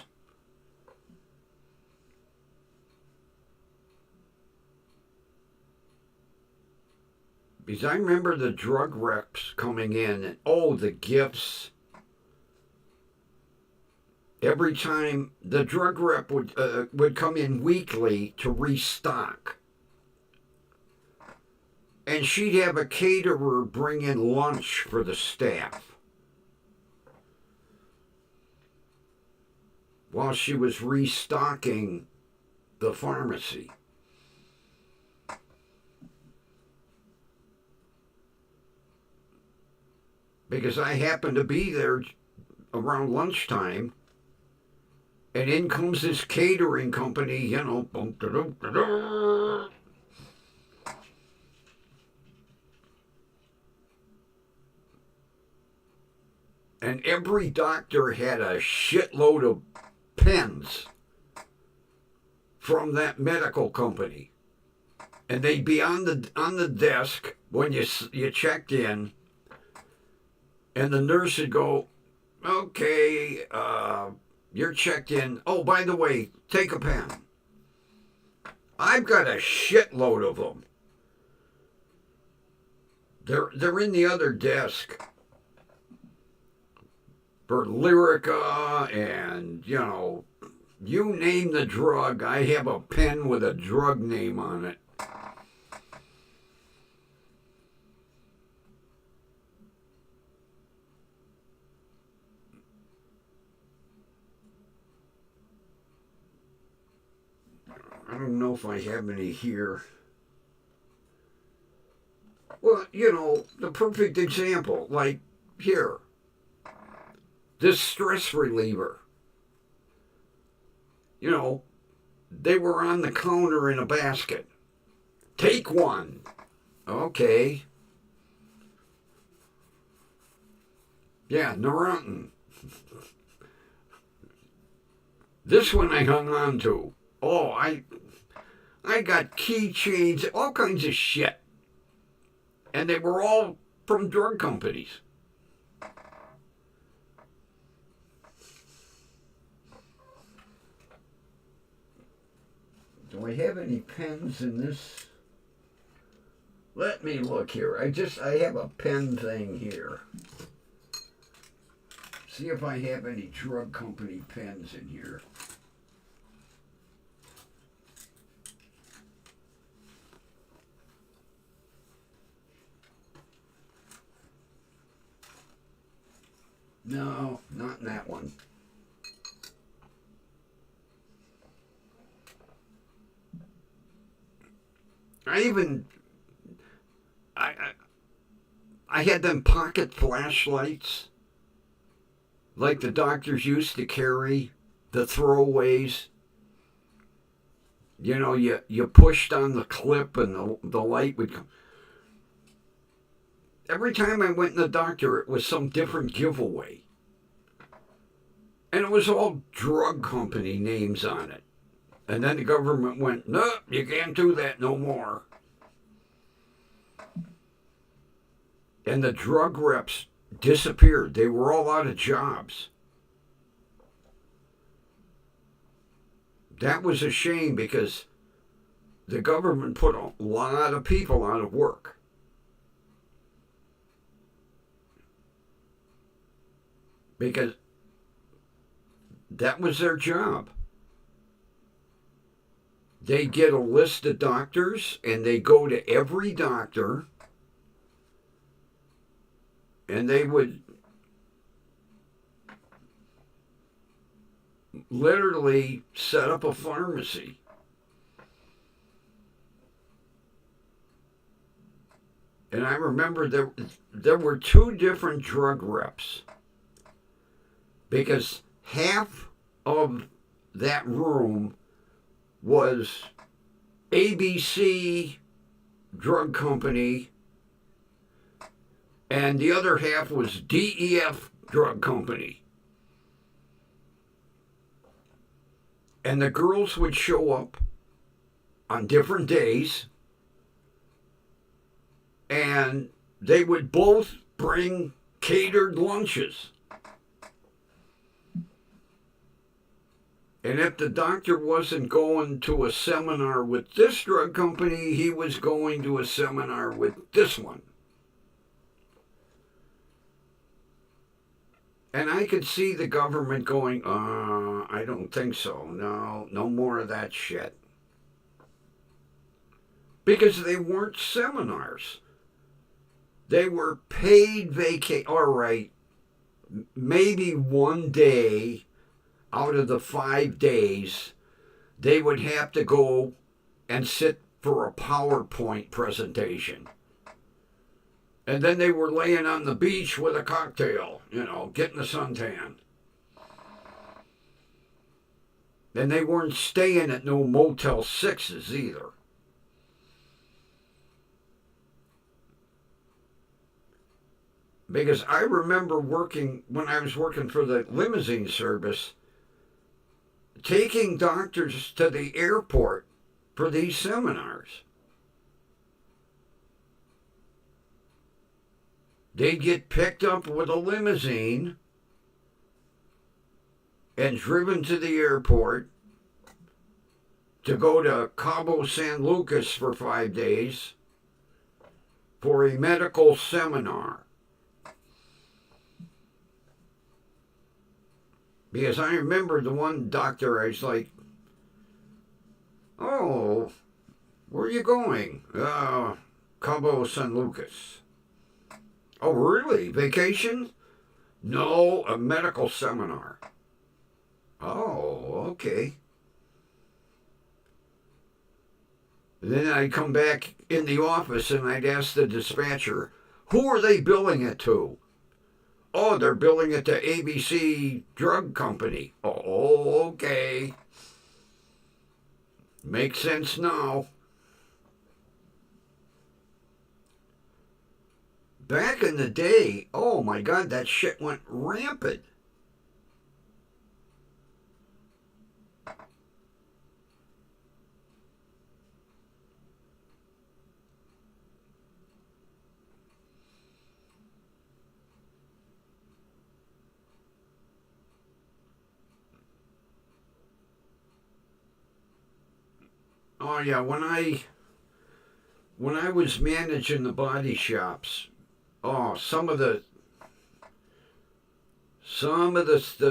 Because I remember the drug reps coming in and, oh, the gifts. Every time the drug rep would come in weekly to restock. And she'd have a caterer bring in lunch for the staff while she was restocking the pharmacy. Because I happened to be there around lunchtime, and in comes this catering company, you know, boom, da-dum. And every doctor had a shitload of pens from that medical company. And they'd be on the desk when you checked in, and the nurse would go, okay, you're checked in. Oh, by the way, take a pen. I've got a shitload of them. They're in the other desk for Lyrica and, you know, you name the drug, I have a pen with a drug name on it. I don't know if I have any here. Well, you know, the perfect example, like here, this stress reliever. You know, they were on the counter in a basket. Take one. Okay. Yeah, Neurontin. This one I hung on to. Oh, I got keychains, all kinds of shit. And they were all from drug companies. Do I have any pens in this? Let me look here. I have a pen thing here. See if I have any drug company pens in here. No, not in that one. I had them pocket flashlights like the doctors used to carry, the throwaways. You know, you pushed on the clip and the light would come. Every time I went to the doctor, it was some different giveaway. And it was all drug company names on it. And then the government went, no, you can't do that no more. And the drug reps disappeared. They were all out of jobs. That was a shame because the government put a lot of people out of work. Because that was their job. They get a list of doctors and they go to every doctor and they would literally set up a pharmacy. And I remember there were two different drug reps because half of that room was ABC Drug Company and the other half was DEF Drug Company. And the girls would show up on different days and they would both bring catered lunches. And if the doctor wasn't going to a seminar with this drug company, he was going to a seminar with this one. And I could see the government going, I don't think so. No, no more of that shit. Because they weren't seminars. They were paid vacation. All right, maybe one day out of the 5 days, they would have to go and sit for a PowerPoint presentation. And then they were laying on the beach with a cocktail, getting a suntan. And they weren't staying at no Motel 6s either. Because I remember when I was working for the limousine service, taking doctors to the airport for these seminars. They'd get picked up with a limousine and driven to the airport to go to Cabo San Lucas for 5 days for a medical seminar. Because I remember the one doctor, I was like, oh, where are you going? Cabo San Lucas. Oh, really? Vacation? No, a medical seminar. Oh, okay. And then I'd come back in the office and I'd ask the dispatcher, who are they billing it to? Oh, they're billing it to ABC Drug Company. Oh, okay. Makes sense now. Back in the day, oh my God, that shit went rampant. Oh yeah, when I was managing the body shops, oh, some of the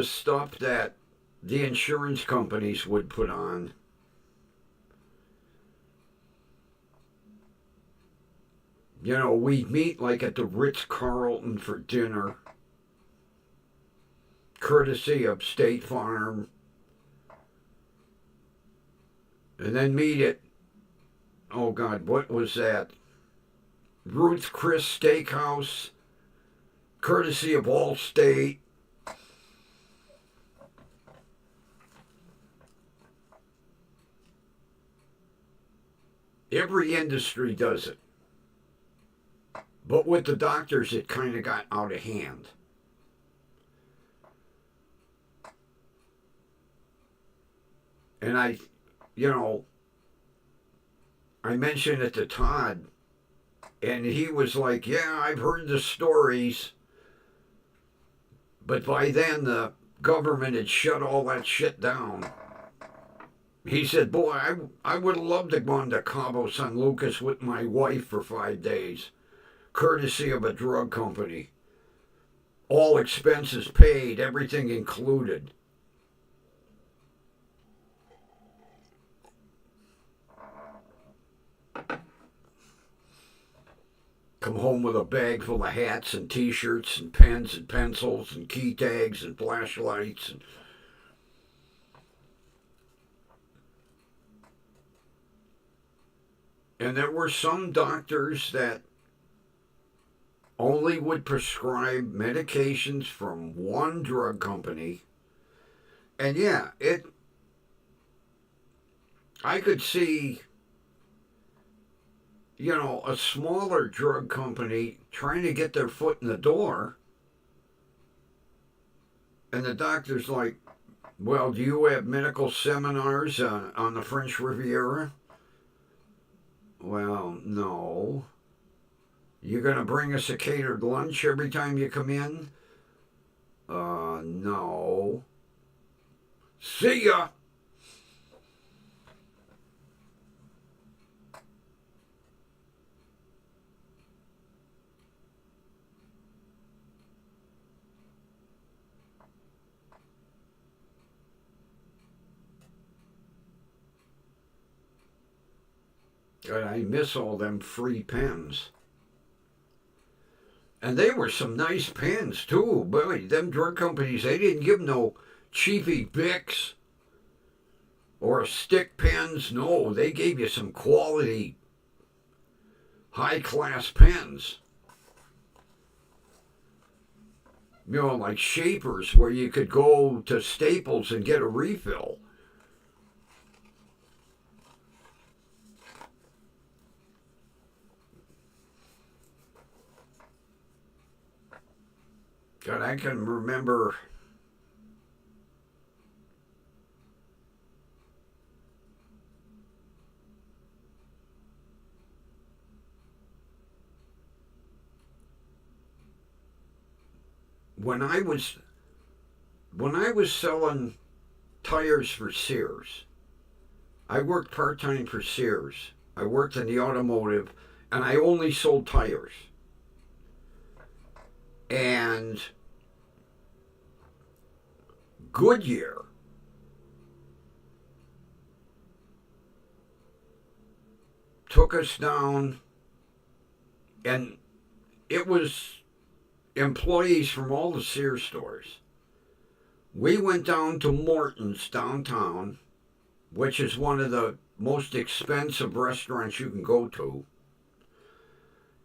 stuff that the insurance companies would put on. We'd meet like at the Ritz-Carlton for dinner, courtesy of State Farm. And then meet at, oh God, what was that? Ruth's Chris Steakhouse, courtesy of Allstate. Every industry does it. But with the doctors, it kind of got out of hand. And I mentioned it to Todd, and he was like, yeah, I've heard the stories. But by then, the government had shut all that shit down. He said, boy, I would have loved to go to Cabo San Lucas with my wife for 5 days, courtesy of a drug company. All expenses paid, everything included. Come home with a bag full of hats and t-shirts and pens and pencils and key tags and flashlights. And there were some doctors that only would prescribe medications from one drug company. And yeah, I could see, a smaller drug company trying to get their foot in the door. And the doctor's like, well, do you have medical seminars on the French Riviera? Well, no. You gonna bring us a catered lunch every time you come in? No. See ya! God, I miss all them free pens. And they were some nice pens, too. Boy, them drug companies, they didn't give no cheapy Bics or stick pens. No, they gave you some quality, high-class pens. You know, like shapers where you could go to Staples and get a refill. God, I can remember when I was selling tires for Sears. I worked part-time for Sears. I worked in the automotive and I only sold tires. And Goodyear took us down, and it was employees from all the Sears stores. We went down to Morton's downtown, which is one of the most expensive restaurants you can go to.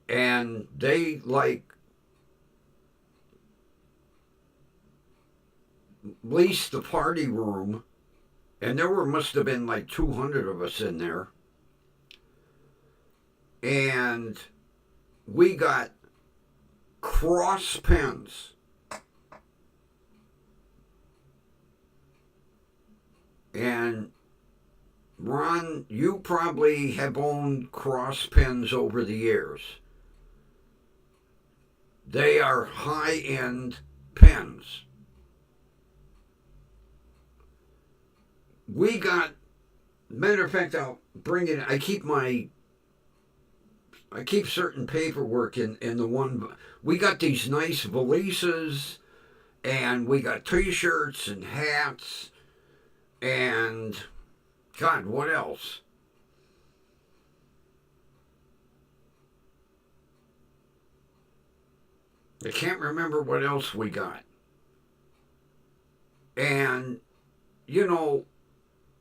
And they leased the party room, and must have been like 200 of us in there. And we got cross pens. And Ron, you probably have owned cross pens over the years. They are high-end pens. We got, matter of fact, I'll bring it. I keep certain paperwork in the one. We got these nice valises, and we got T-shirts and hats, and God, what else? I can't remember what else we got. And you know,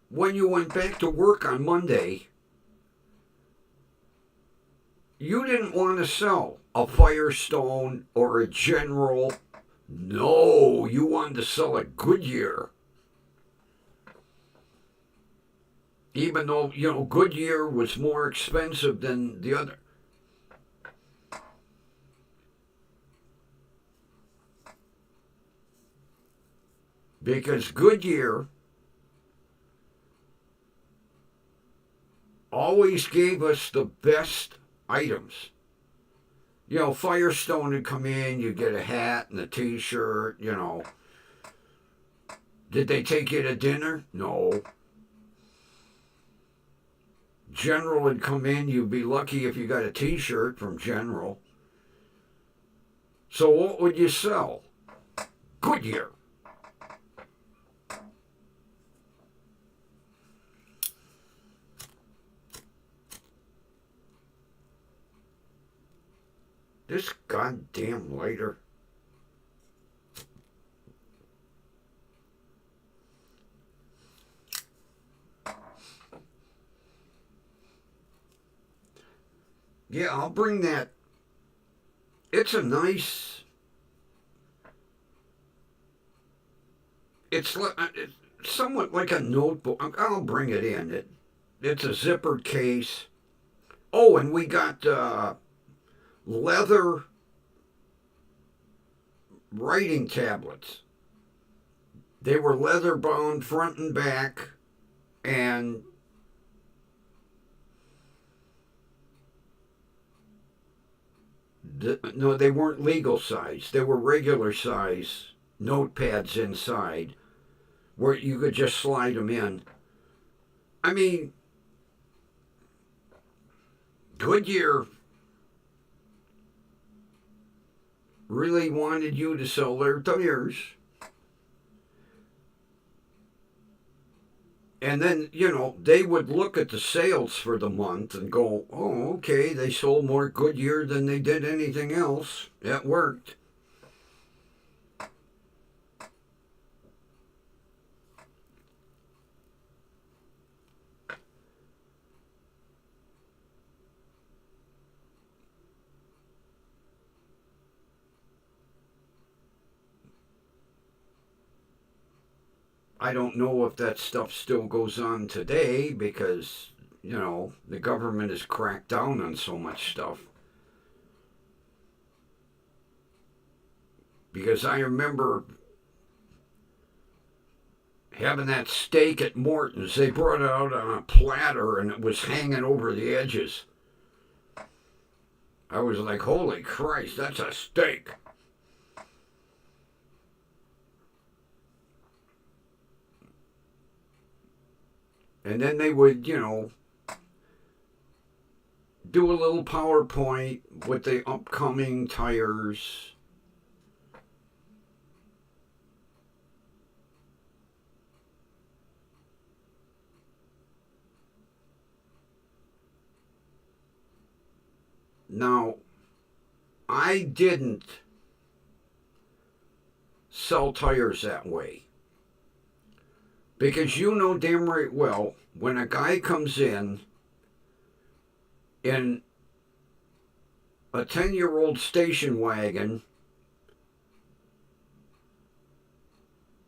when you went back to work on Monday, you didn't want to sell a Firestone or a General. No, you wanted to sell a Goodyear. Even though, Goodyear was more expensive than the other. Because Goodyear always gave us the best items. Firestone would come in, you get a hat and a T-shirt, Did they take you to dinner? No. General would come in, you'd be lucky if you got a T-shirt from General. So what would you sell? Goodyear. This goddamn lighter. Yeah, I'll bring that. It's a nice. It's somewhat like a notebook. I'll bring it in. It's a zippered case. Oh, and we got leather writing tablets. They were leather bound front and back, and no, they weren't legal size. They were regular size notepads inside where you could just slide them in. I mean, Goodyear really wanted you to sell their tires. And then, they would look at the sales for the month and go, oh, okay, they sold more Goodyear than they did anything else. That worked. I don't know if that stuff still goes on today because, the government has cracked down on so much stuff. Because I remember having that steak at Morton's. They brought it out on a platter and it was hanging over the edges. I was like, holy Christ, that's a steak. And then they would, do a little PowerPoint with the upcoming tires. Now, I didn't sell tires that way. Because you know damn right well, when a guy comes in a 10-year-old station wagon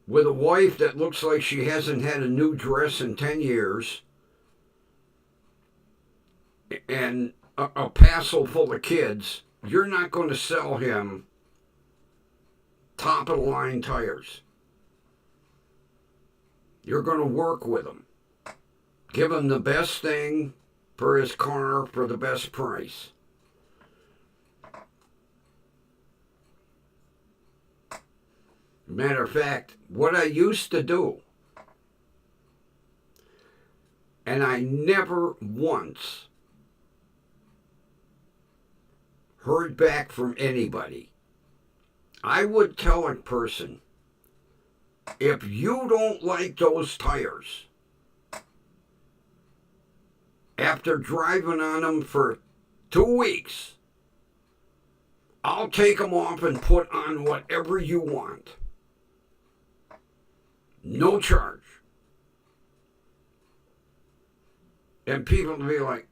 with a wife that looks like she hasn't had a new dress in 10 years and a passel full of kids, you're not going to sell him top of the line tires. You're going to work with him. Give him the best thing for his car for the best price. Matter of fact, what I used to do, and I never once heard back from anybody, I would tell a person, if you don't like those tires, after driving on them for 2 weeks, I'll take them off and put on whatever you want. No charge. And people will be like,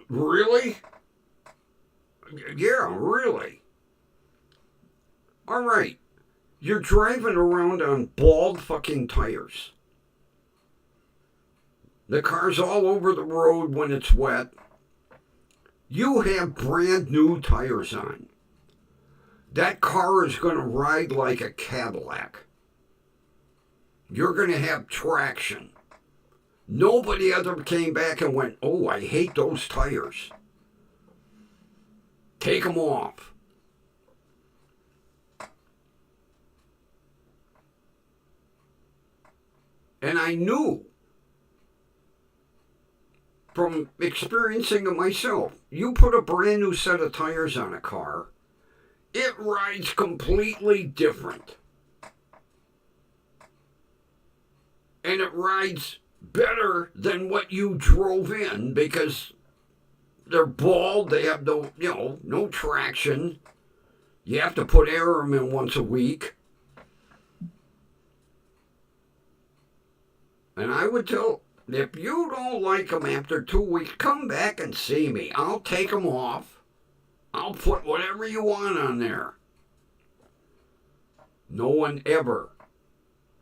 really? Yeah, really. All right. You're driving around on bald fucking tires. The car's all over the road when it's wet. You have brand new tires on. That car is going to ride like a Cadillac. You're going to have traction. Nobody ever came back and went, oh, I hate those tires. Take them off. And I knew from experiencing it myself, you put a brand new set of tires on a car, it rides completely different. And it rides better than what you drove in because they're bald, they have no traction. You have to put air in them once a week. And I would tell, if you don't like them after 2 weeks, come back and see me. I'll take them off. I'll put whatever you want on there. No one ever,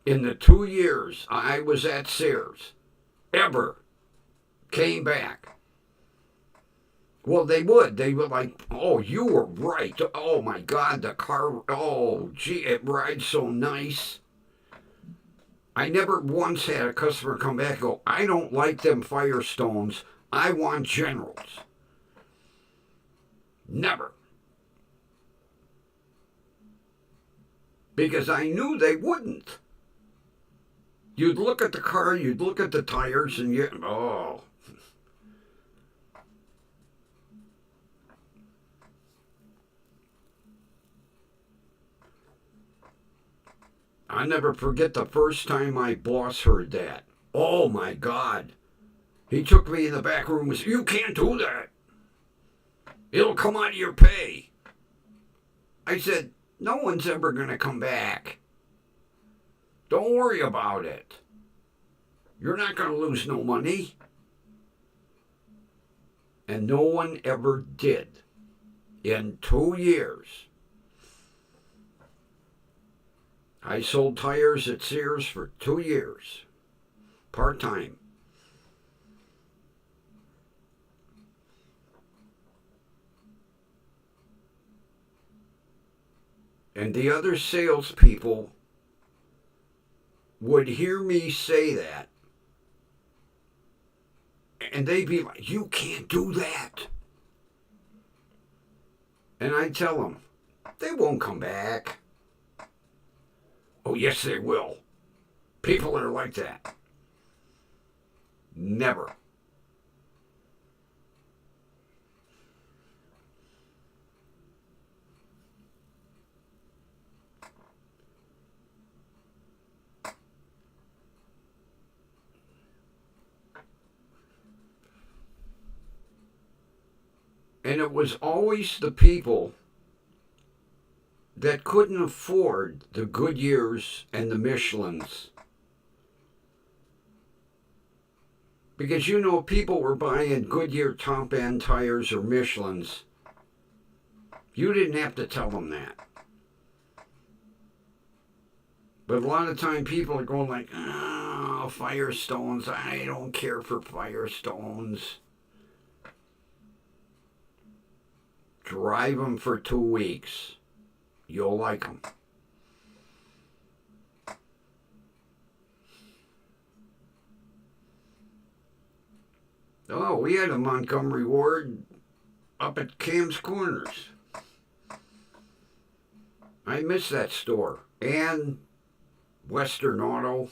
in the 2 years I was at Sears, ever came back. Well, they would. They were like, oh, you were right. Oh, my God, the car, oh, gee, it rides so nice. I never once had a customer come back and go, I don't like them Firestones. I want Generals. Never. Because I knew they wouldn't. You'd look at the car, you'd look at the tires, and oh. I'll never forget the first time my boss heard that. Oh my God. He took me in the back room and said, "You can't do that. It'll come out of your pay." I said, "No one's ever going to come back. Don't worry about it. You're not going to lose no money." And no one ever did. In 2 years, I sold tires at Sears for 2 years, part-time. And the other salespeople would hear me say that, and they'd be like, "You can't do that." And I'd tell them, "They won't come back." "Oh, yes, they will. People are like that." Never. And it was always the people that couldn't afford the Goodyears and the Michelins. Because, you know, people were buying Goodyear top end tires or Michelins. You didn't have to tell them that. But a lot of time people are going like, "Oh, Firestones, I don't care for Firestones." Drive them for 2 weeks. You'll like them. Oh, we had a Montgomery Ward up at Cam's Corners. I miss that store. And Western Auto.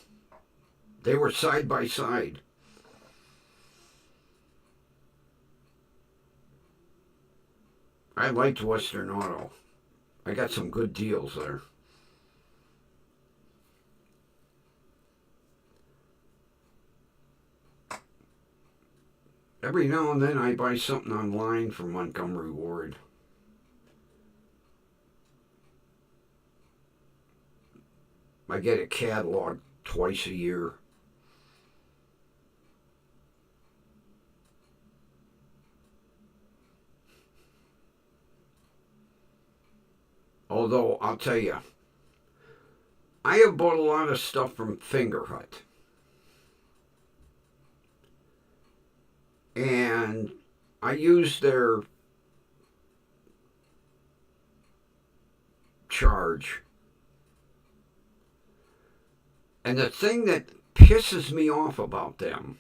They were side by side. I liked Western Auto. I got some good deals there. Every now and then I buy something online from Montgomery Ward. I get a catalog twice a year. Although, I'll tell you, I have bought a lot of stuff from Fingerhut. And I use their charge. And the thing that pisses me off about them,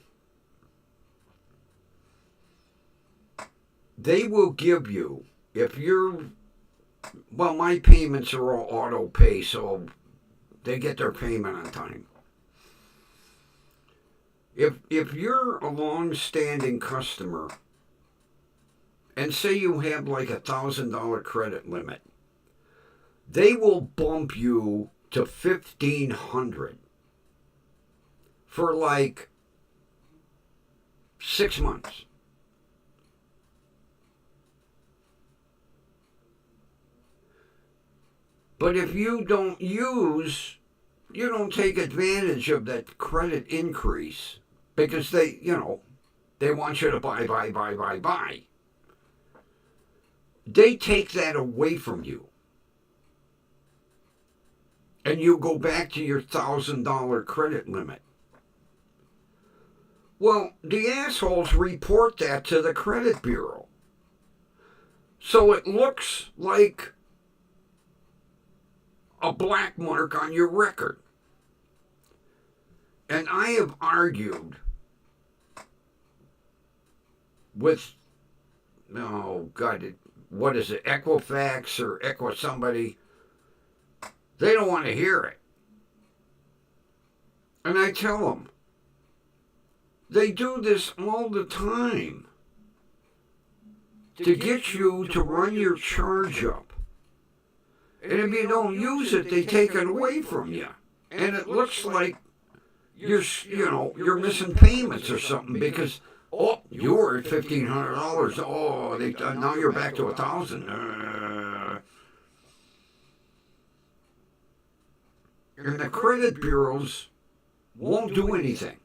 they will give you, if you're, well, my payments are all auto pay, so they get their payment on time. If you're a long-standing customer, and say you have like $1,000 credit limit, they will bump you to $1,500 for like 6 months. But if you don't take advantage of that credit increase because they want you to buy. They take that away from you. And you go back to your $1,000 credit limit. Well, the assholes report that to the credit bureau. So it looks like a black mark on your record. And I have argued with, oh God, what is it, Equifax or somebody. They don't want to hear it. And I tell them, they do this all the time to get you to run your charge up. And if you don't use it, they take it away from you. And it looks like you're missing payments or something because you were at $1,500. Oh, now you're back to 1,000. And the credit bureaus won't do anything.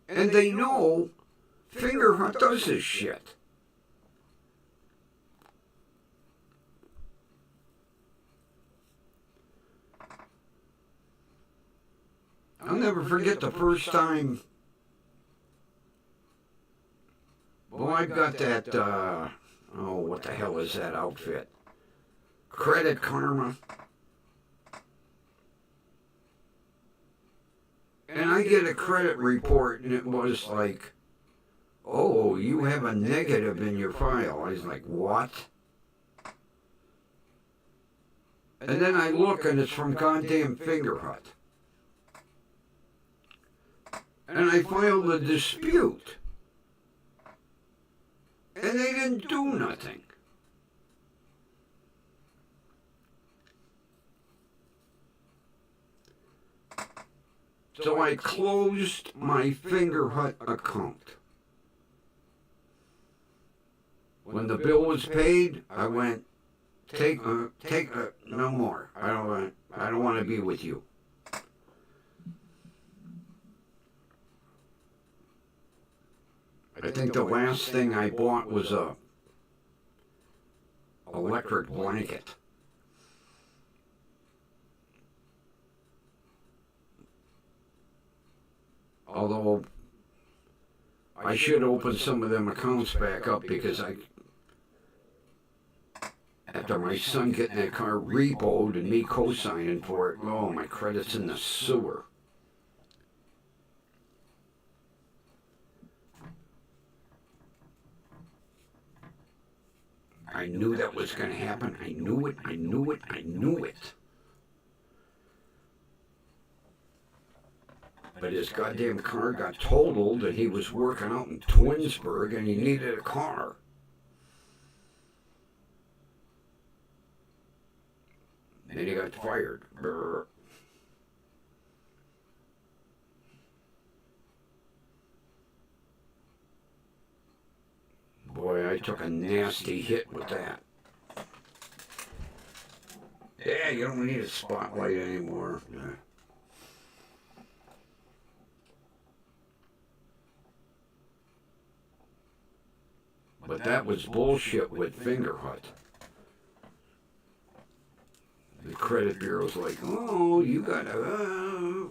And they know Fingerhut does this shit. I'll never forget the first time. Well, I've got that, what the hell is that outfit? Credit Karma. And I get a credit report, and it was like, oh, you have a negative in your file. I was like, what? And then I look, and it's from goddamn Fingerhut. And I filed a dispute. And they didn't do nothing. So I closed my Fingerhut account. When the bill was paid, I went, no more. I don't want to be with you. I think the last thing I bought was a electric blanket. Although I should open some of them accounts back up because after my son getting that car repoed and me co-signing for it, oh, my credit's in the sewer. I knew that was going to happen. I knew it. But his goddamn car got totaled, and he was working out in Twinsburg, and he needed a car. And he got fired. Brr. Boy, I took a nasty hit with that. Yeah, you don't need a spotlight anymore. But that was bullshit with Fingerhut. The credit bureau's like, oh, you gotta...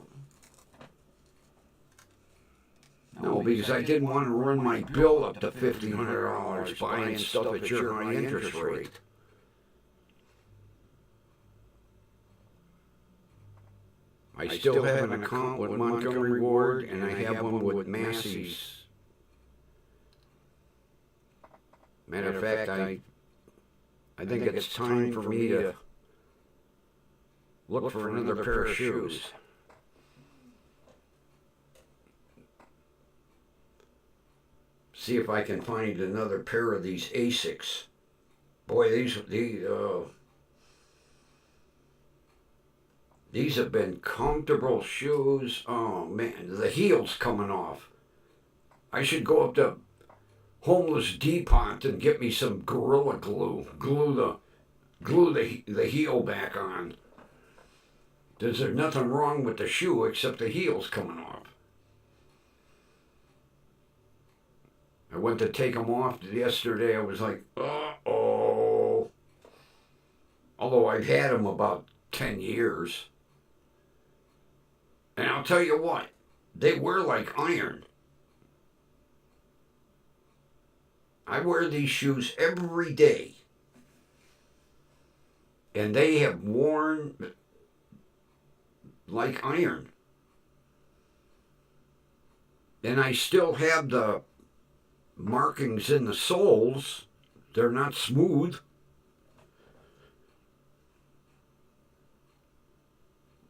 No, because I didn't want to run my bill up to $1,500 buying stuff at your high interest rate. I still have an account with Montgomery Ward, and I have one with Massey's. Matter of fact, I think it's time for me to look for another pair of shoes. See if I can find another pair of these Asics. Boy, these have been comfortable shoes. Oh man, the heel's coming off. I should go up to Homeless Depot and get me some Gorilla Glue. Glue the heel back on. There's nothing wrong with the shoe except the heel's coming off. I went to take them off yesterday. I was like, uh-oh. Although I've had them about 10 years. And I'll tell you what, they wear like iron. I wear these shoes every day. And they have worn like iron. And I still have the markings in the soles. They're not smooth.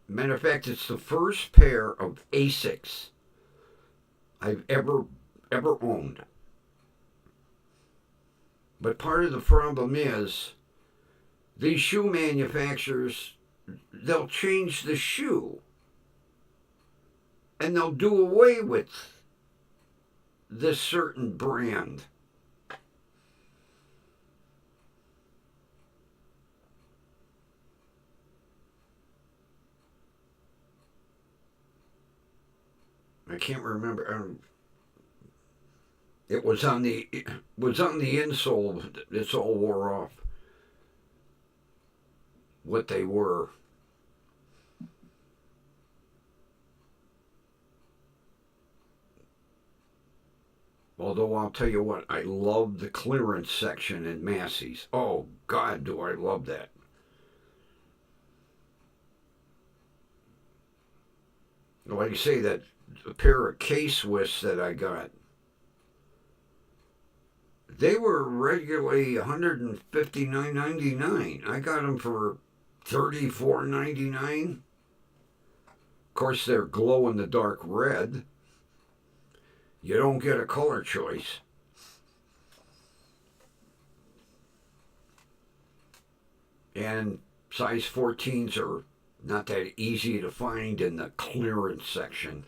Matter of fact, it's the first pair of Asics I've ever owned. But part of the problem is these shoe manufacturers, they'll change the shoe and they'll do away with this certain brand. I can't remember. It was on the insole. It's all wore off. What they were. Although I'll tell you what, I love the clearance section in Massey's. Oh God, do I love that. Like you say, that a pair of K-Swiss that I got, they were regularly $159.99. I got them for $34.99. Of course, they're glow in the dark red. You don't get a color choice. And size 14s are not that easy to find in the clearance section.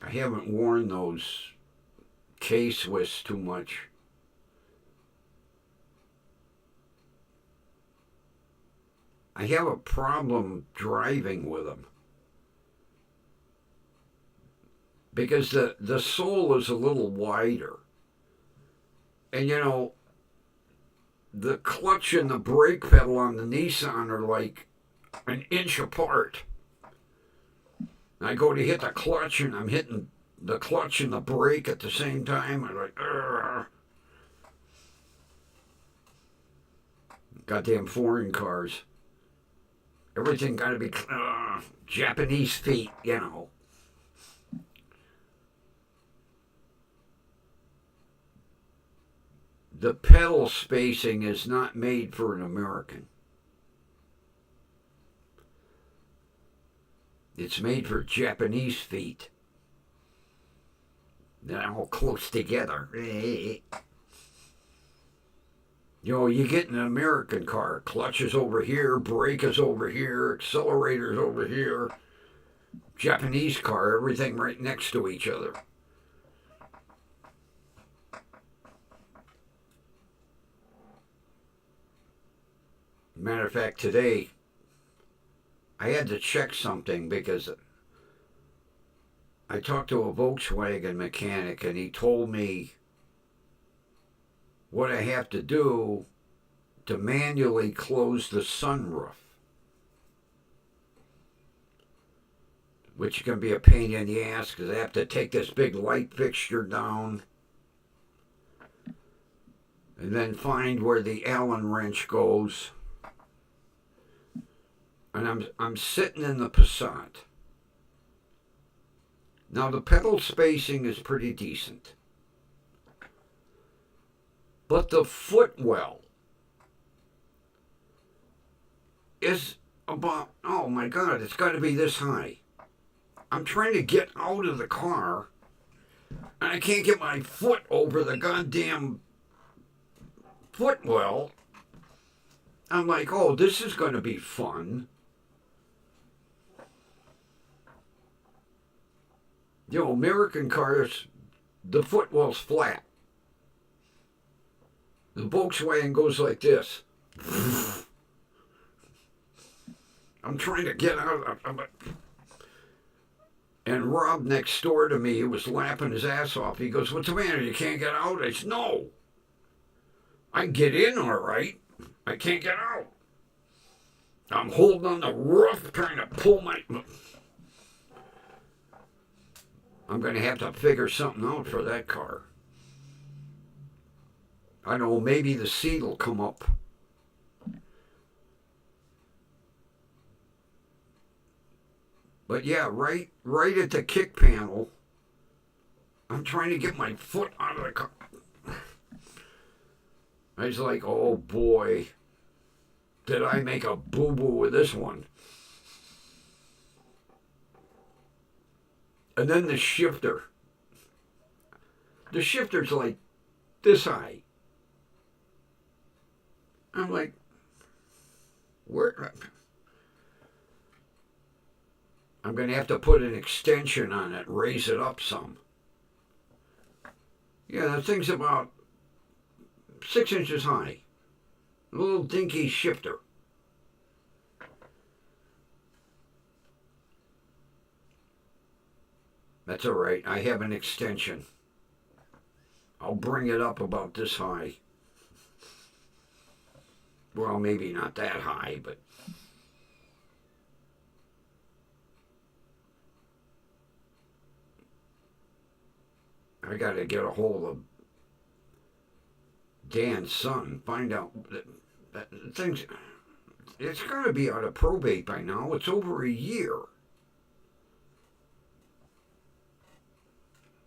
I haven't worn those K-Swiss too much. I have a problem driving with them because the sole is a little wider. And you know, the clutch and the brake pedal on the Nissan are like an inch apart. I go to hit the clutch and I'm hitting the clutch and the brake at the same time. I'm like, ugh. Goddamn foreign cars. Everything got to be Japanese feet, you know. The pedal spacing is not made for an American. It's made for Japanese feet. They're all close together. You know, you get in an American car, clutch is over here, brake is over here, accelerator is over here. Japanese car, everything right next to each other. Matter of fact, today I had to check something because I talked to a Volkswagen mechanic and he told me what I have to do to manually close the sunroof, which can be a pain in the ass because I have to take this big light fixture down and then find where the Allen wrench goes. And I'm sitting in the Passat. Now the pedal spacing is pretty decent. But the footwell is about, oh my God, it's got to be this high. I'm trying to get out of the car, and I can't get my foot over the goddamn footwell. I'm like, oh, this is going to be fun. You know, American cars, the footwell's flat. The Volkswagen goes like this. I'm trying to get out of it. And Rob next door to me, he was laughing his ass off. He goes, what's the matter? You can't get out? I said, no. I can get in all right. I can't get out. I'm holding on the roof trying to pull my... I'm going to have to figure something out for that car. I don't know, maybe the seat will come up. But yeah, right at the kick panel, I'm trying to get my foot out of the car. I was like, oh boy, did I make a boo-boo with this one. And then the shifter. The shifter's like this high. I'm like, where? I'm going to have to put an extension on it, raise it up some. Yeah, the thing's about 6 inches high. A little dinky shifter. That's all right. I have an extension. I'll bring it up about this high. Well, maybe not that high, but I got to get a hold of Dan's son, find out that things. It's got to be out of probate by now. It's over a year.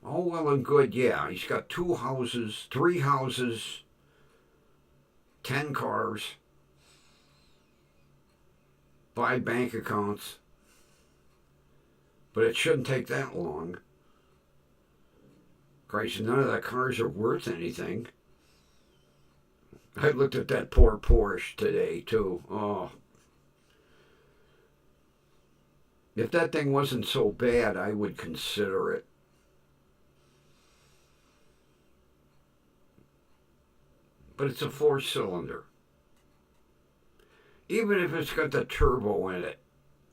Oh, well and good, yeah. He's got 2 houses, 3 houses, 10 cars, 5 bank accounts. But it shouldn't take that long. Christ, none of the cars are worth anything. I looked at that poor Porsche today, too. Oh. If that thing wasn't so bad, I would consider it. But it's a 4-cylinder. Even if it's got the turbo in it,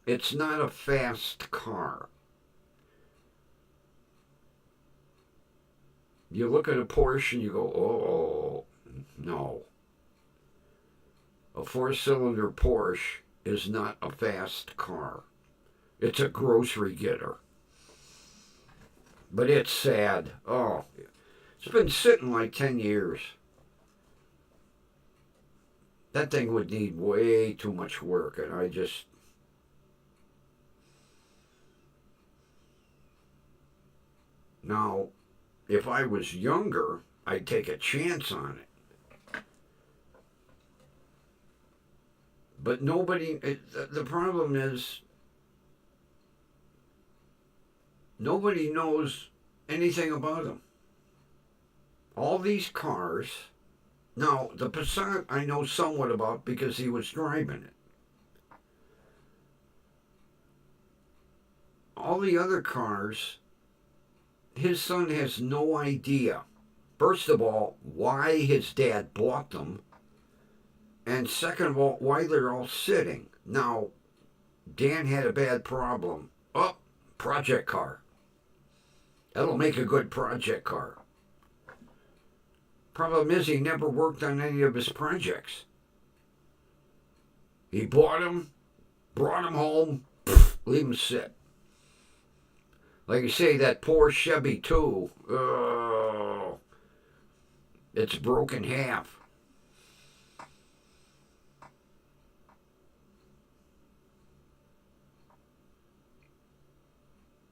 it's not a fast car. You look at a Porsche and you go, oh, no. A 4-cylinder Porsche is not a fast car. It's a grocery getter. But it's sad. Oh, it's been sitting like 10 years. That thing would need way too much work, and I just... Now, if I was younger, I'd take a chance on it. But nobody... The problem is, nobody knows anything about them. All these cars... Now, the Passat I know somewhat about because he was driving it. All the other cars, his son has no idea. First of all, why his dad bought them. And second of all, why they're all sitting. Now, Dan had a bad problem. Oh, project car. That'll make a good project car. Problem is, he never worked on any of his projects. He bought them, brought them home, leave them sit. Like you say, that poor Chevy too. Oh, it's broken half.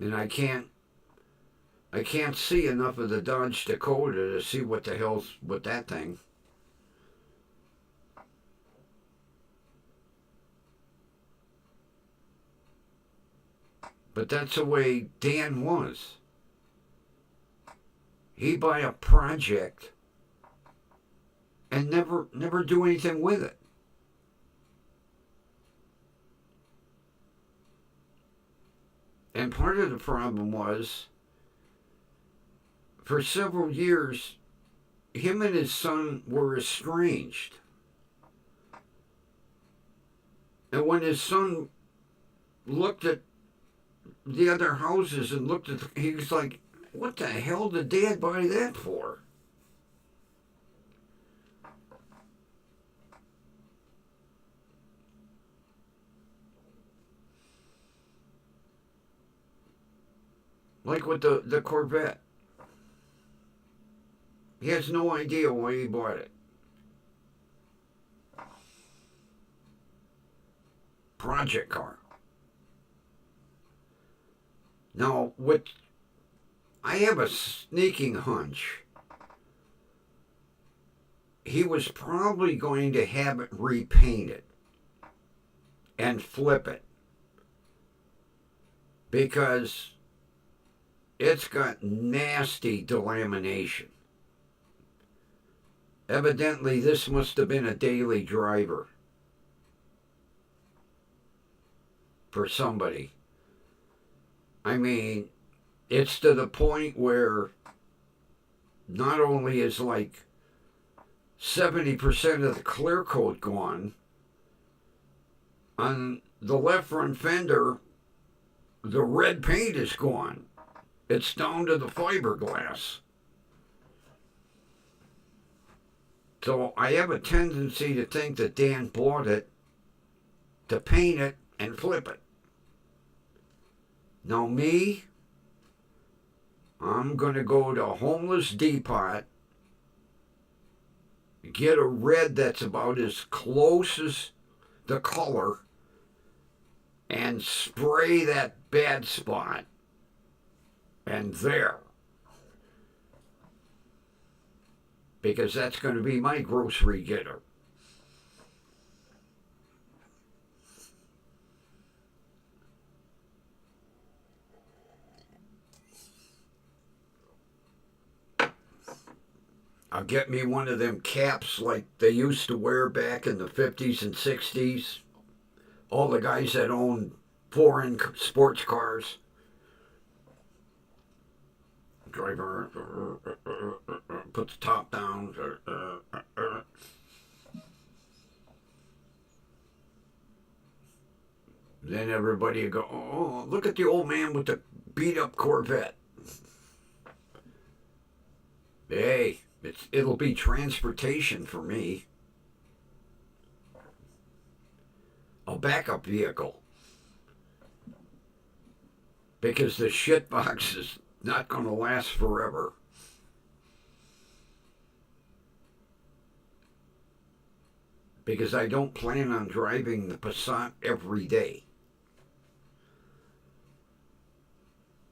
And I can't see enough of the Dodge Dakota to see what the hell's with that thing. But that's the way Dan was. He'd buy a project and never do anything with it. And part of the problem was, for several years, him and his son were estranged. And when his son looked at the other houses and looked at, he was like, what the hell did Dad buy that for? Like with the Corvette. He has no idea why he bought it. Project car. Now, I have a sneaking hunch. He was probably going to have it repainted and flip it. Because it's got nasty delamination. Evidently, this must have been a daily driver for somebody. I mean, it's to the point where not only is like 70% of the clear coat gone, on the left front fender, the red paint is gone. It's down to the fiberglass. So I have a tendency to think that Dan bought it to paint it and flip it. Now me, I'm going to go to Homeless Depot, get a red that's about as close as the color, and spray that bad spot. And there. Because that's going to be my grocery getter. I'll get me one of them caps like they used to wear back in the 50s and 60s. All the guys that own foreign sports cars. Driver put the top down. Then everybody would go, oh, look at the old man with the beat up Corvette. Hey, it'll be transportation for me. A backup vehicle. Because the shitbox is not going to last forever. Because I don't plan on driving the Passat every day.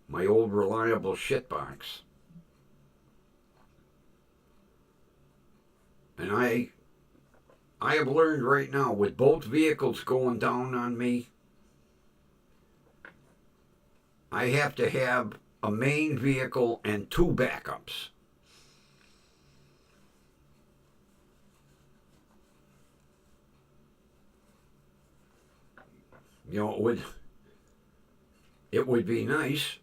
My old reliable shitbox. And I have learned right now, with both vehicles going down on me, I have to have a main vehicle and two backups. You know, it would be nice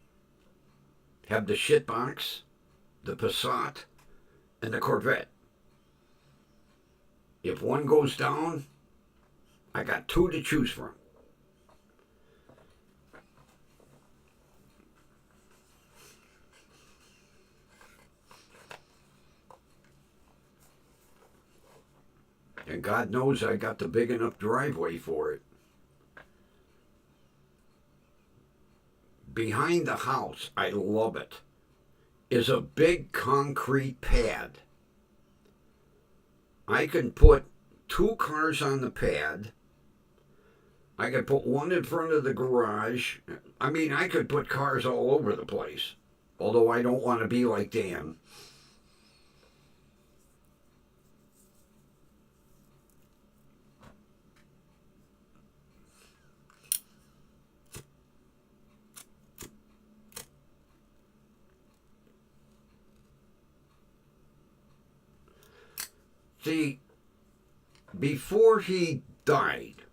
have the shitbox, the Passat, and the Corvette. If one goes down, I got two to choose from. And God knows I got the big enough driveway for it. Behind the house, I love it, is a big concrete pad. I can put two cars on the pad. I could put one in front of the garage. I mean, I could put cars all over the place. Although I don't want to be like Dan. See, before he died,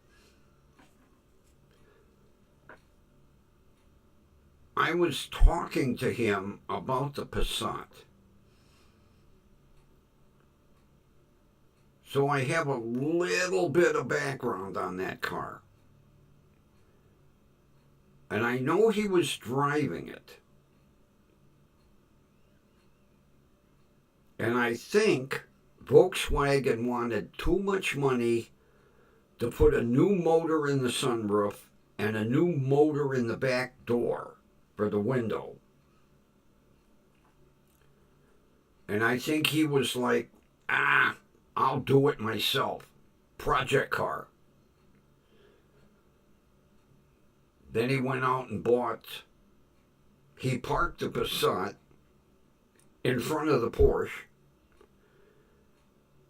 I was talking to him about the Passat. So I have a little bit of background on that car. And I know he was driving it. And I think Volkswagen wanted too much money to put a new motor in the sunroof and a new motor in the back door for the window. And I think he was like, I'll do it myself. Project car. Then he went out and he parked the Passat in front of the Porsche.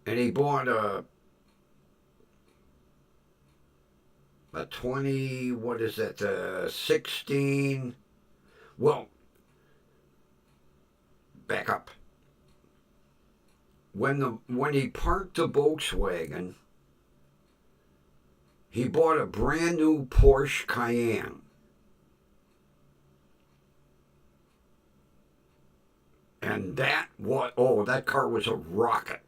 And he bought a 20, what is that, 16, well, back up. When he parked the Volkswagen, he bought a brand new Porsche Cayenne. And that car was a rocket.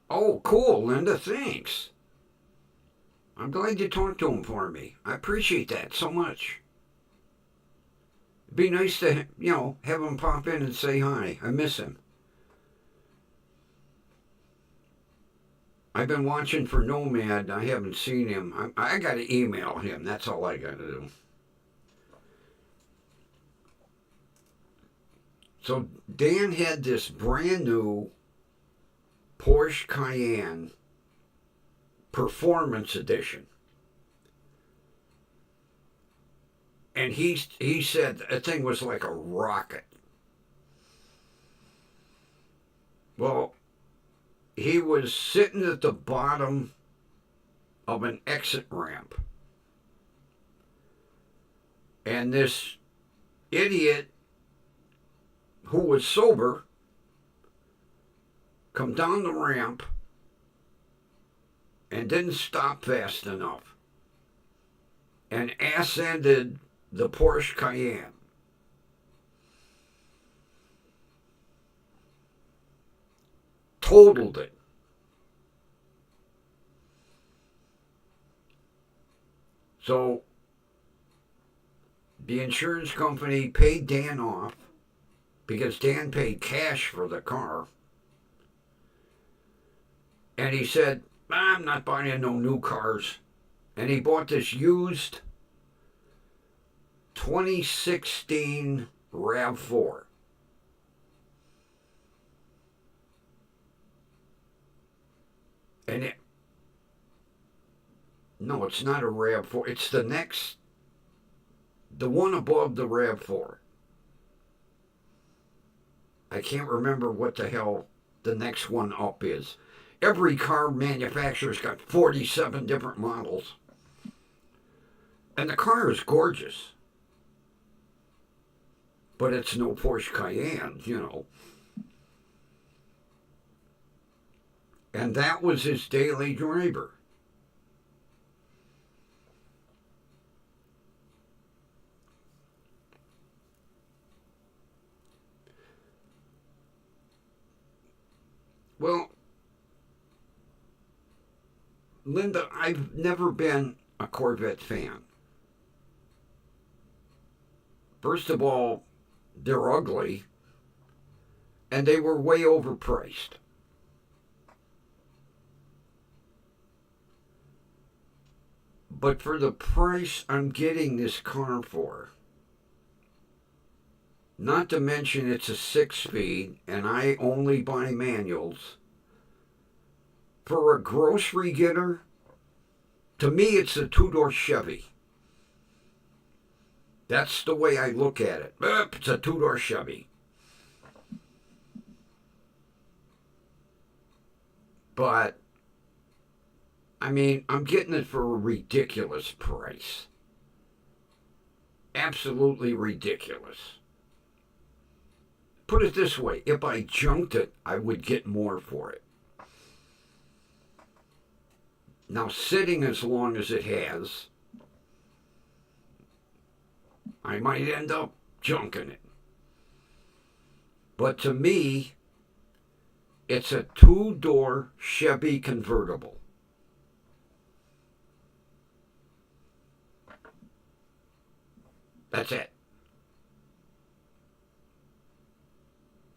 Oh, cool, Linda, thanks. I'm glad you talked to him for me. I appreciate that so much. It'd be nice to, have him pop in and say hi. I miss him. I've been watching for Nomad. I haven't seen him. I got to email him. That's all I got to do. So Dan had this brand new Porsche Cayenne Performance Edition. And he said that thing was like a rocket. Well, he was sitting at the bottom of an exit ramp. And this idiot who was sober come down the ramp and didn't stop fast enough and ass-ended the Porsche Cayenne. Totaled it. So the insurance company paid Dan off because Dan paid cash for the car. And he said, I'm not buying no new cars. And he bought this used 2016 RAV4. And no, it's not a RAV4. It's the one above the RAV4. I can't remember what the hell the next one up is. Every car manufacturer's got 47 different models. And the car is gorgeous. But it's no Porsche Cayenne, And that was his daily driver. Well, Linda, I've never been a Corvette fan. First of all, they're ugly, and they were way overpriced. But for the price I'm getting this car for, not to mention it's a 6-speed, and I only buy manuals, for a grocery getter, to me it's a two-door Chevy. That's the way I look at it. It's a two-door Chevy. But, I'm getting it for a ridiculous price. Absolutely ridiculous. Put it this way, if I junked it, I would get more for it. Now, sitting as long as it has, I might end up junking it. But to me, it's a two-door Chevy convertible. That's it.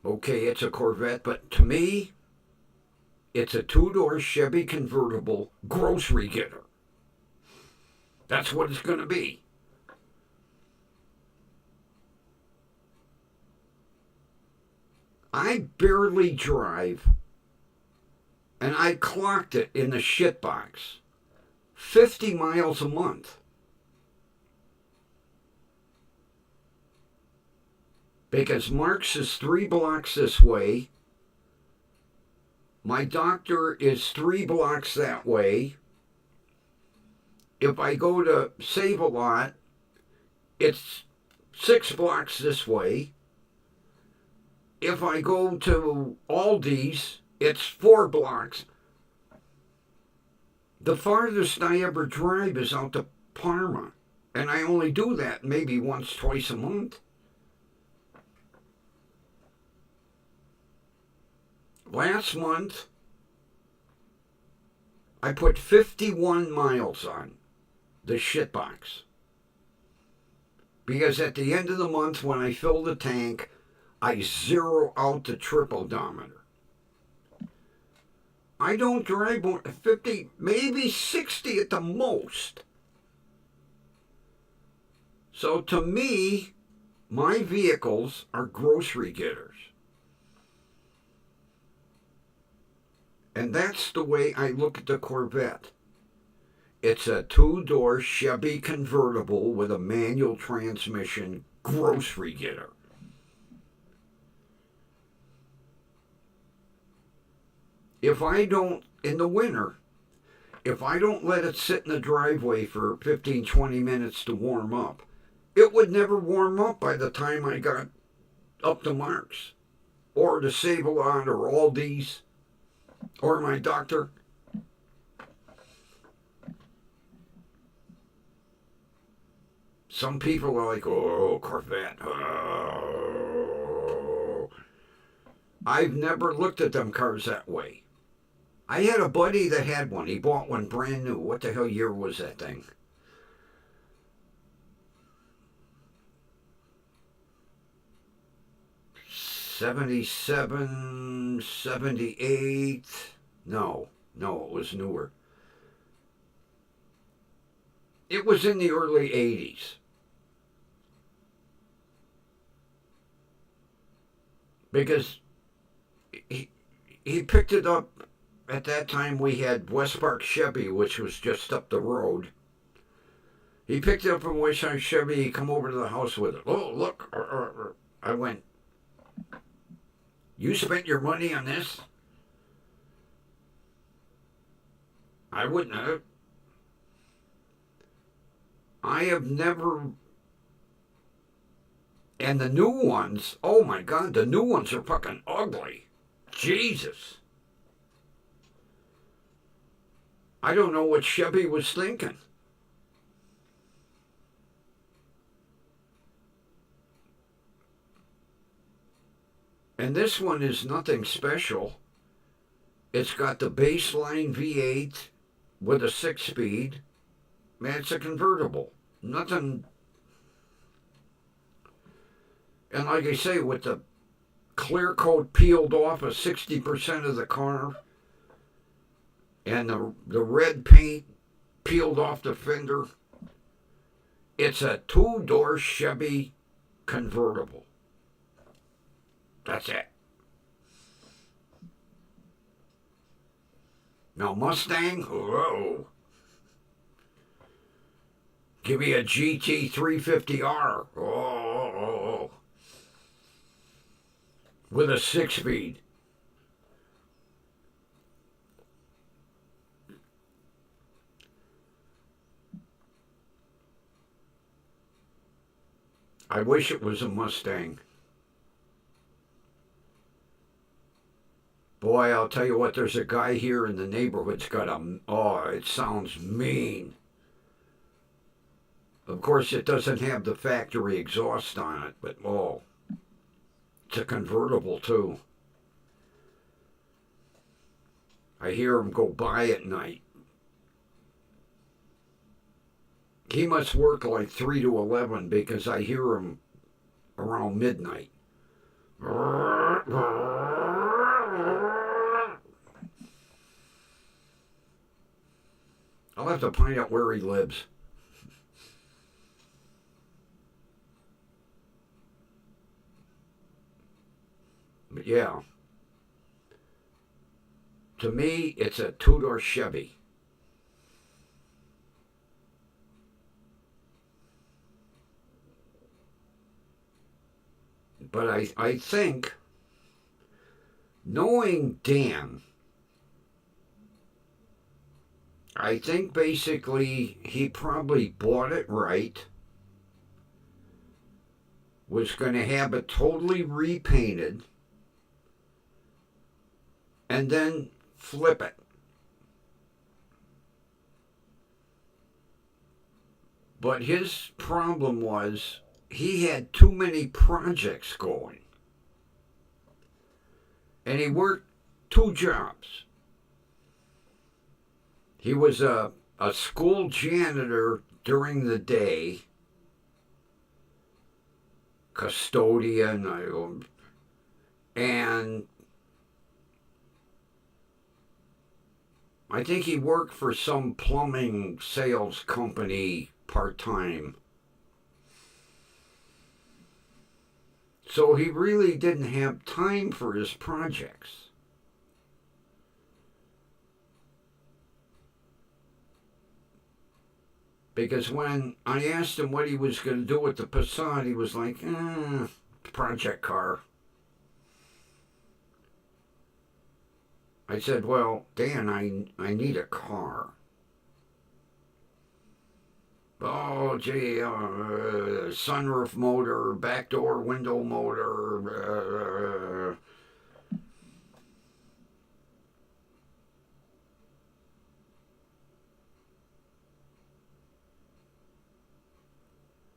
Okay, it's a Corvette, but to me, it's a two-door Chevy convertible grocery getter. That's what it's going to be. I barely drive, and I clocked it in the shitbox. 50 miles a month. Because Mark's is 3 blocks this way, My doctor is 3 blocks that way. If I go to Save a Lot, it's 6 blocks this way. If I go to Aldi's, it's 4 blocks. The farthest I ever drive is out to Parma, and I only do that maybe once, twice a month. Last month, I put 51 miles on the shitbox. Because at the end of the month, when I fill the tank, I zero out the trip odometer. I don't drive more than 50, maybe 60 at the most. So to me, my vehicles are grocery getters. And that's the way I look at the Corvette. It's a 2-door Chevy convertible with a manual transmission grocery getter. If I don't, in the winter, if I don't let it sit in the driveway for 15, 20 minutes to warm up, it would never warm up by the time I got up to Mark's or to Save a Lot or Aldi's or my doctor. Some people are like, oh, Corvette. Oh. I've never looked at them cars that way. I had a buddy that had one. He bought one brand new. What the hell year was that thing? '77, '78. No, it was newer. It was in the early '80s. Because he picked it up. At that time, we had West Park Chevy, which was just up the road. He picked it up from West Park Chevy. He come over to the house with it. Oh, look. I went, you spent your money on this? I wouldn't have. I have never. And the new ones, oh my God, the new ones are fucking ugly. Jesus. I don't know what Chevy was thinking. And this one is nothing special. It's got the baseline V8 with a 6-speed. Man, it's a convertible. Nothing. And like I say, with the clear coat peeled off of 60% of the car, and the red paint peeled off the fender, it's a 2-door Chevy convertible. That's it. Now Mustang, whoa. Give me a GT 350R. Oh. With a 6-speed. I wish it was a Mustang. Boy, I'll tell you what, there's a guy here in the neighborhood's got it sounds mean. Of course, it doesn't have the factory exhaust on it, but it's a convertible too. I hear him go by at night. He must work like 3 to 11 because I hear him around midnight. I'll have to find out where he lives. But yeah, to me, it's a 2-door Chevy. But I think, knowing Dan, I think basically he probably bought it right, was going to have it totally repainted, and then flip it. But his problem was he had too many projects going. And he worked 2 jobs. He was a school janitor during the day, custodian, and I think he worked for some plumbing sales company part-time. So he really didn't have time for his projects. Because when I asked him what he was going to do with the Passat, he was like, project car. I said, well, Dan, I need a car. Oh, gee, sunroof motor, back door window motor.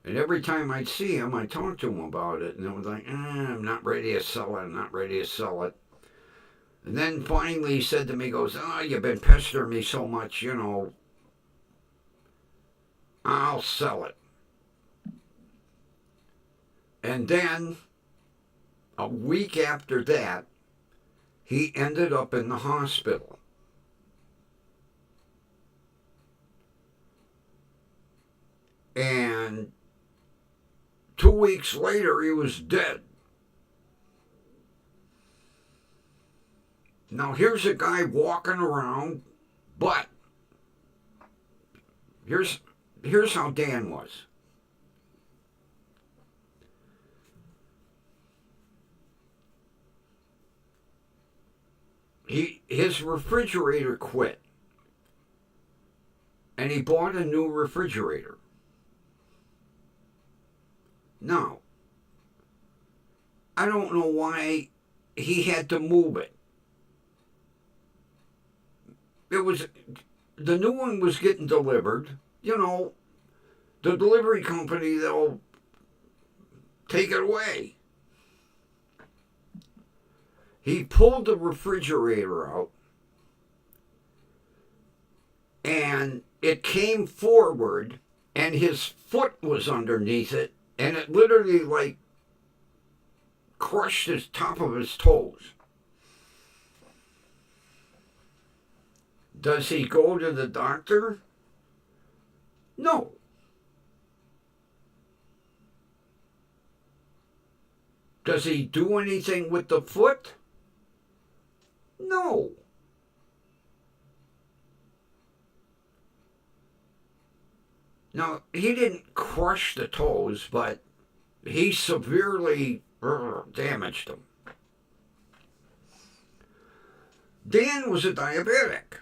And every time I'd see him, I'd talk to him about it. And it was like, I'm not ready to sell it. I'm not ready to sell it. And then finally he said to me, he goes, you've been pestering me so much, I'll sell it. And then, a week after that, he ended up in the hospital. And 2 weeks later, he was dead. Now, here's a guy walking around, but here's how Dan was. His refrigerator quit, and he bought a new refrigerator. Now, I don't know why he had to move it. The new one was getting delivered. The delivery company, they'll take it away. He pulled the refrigerator out, and it came forward, and his foot was underneath it, and it literally crushed his top of his toes. Does he go to the doctor? No. Does he do anything with the foot? No. Now, he didn't crush the toes, but he severely damaged them. Dan was a diabetic.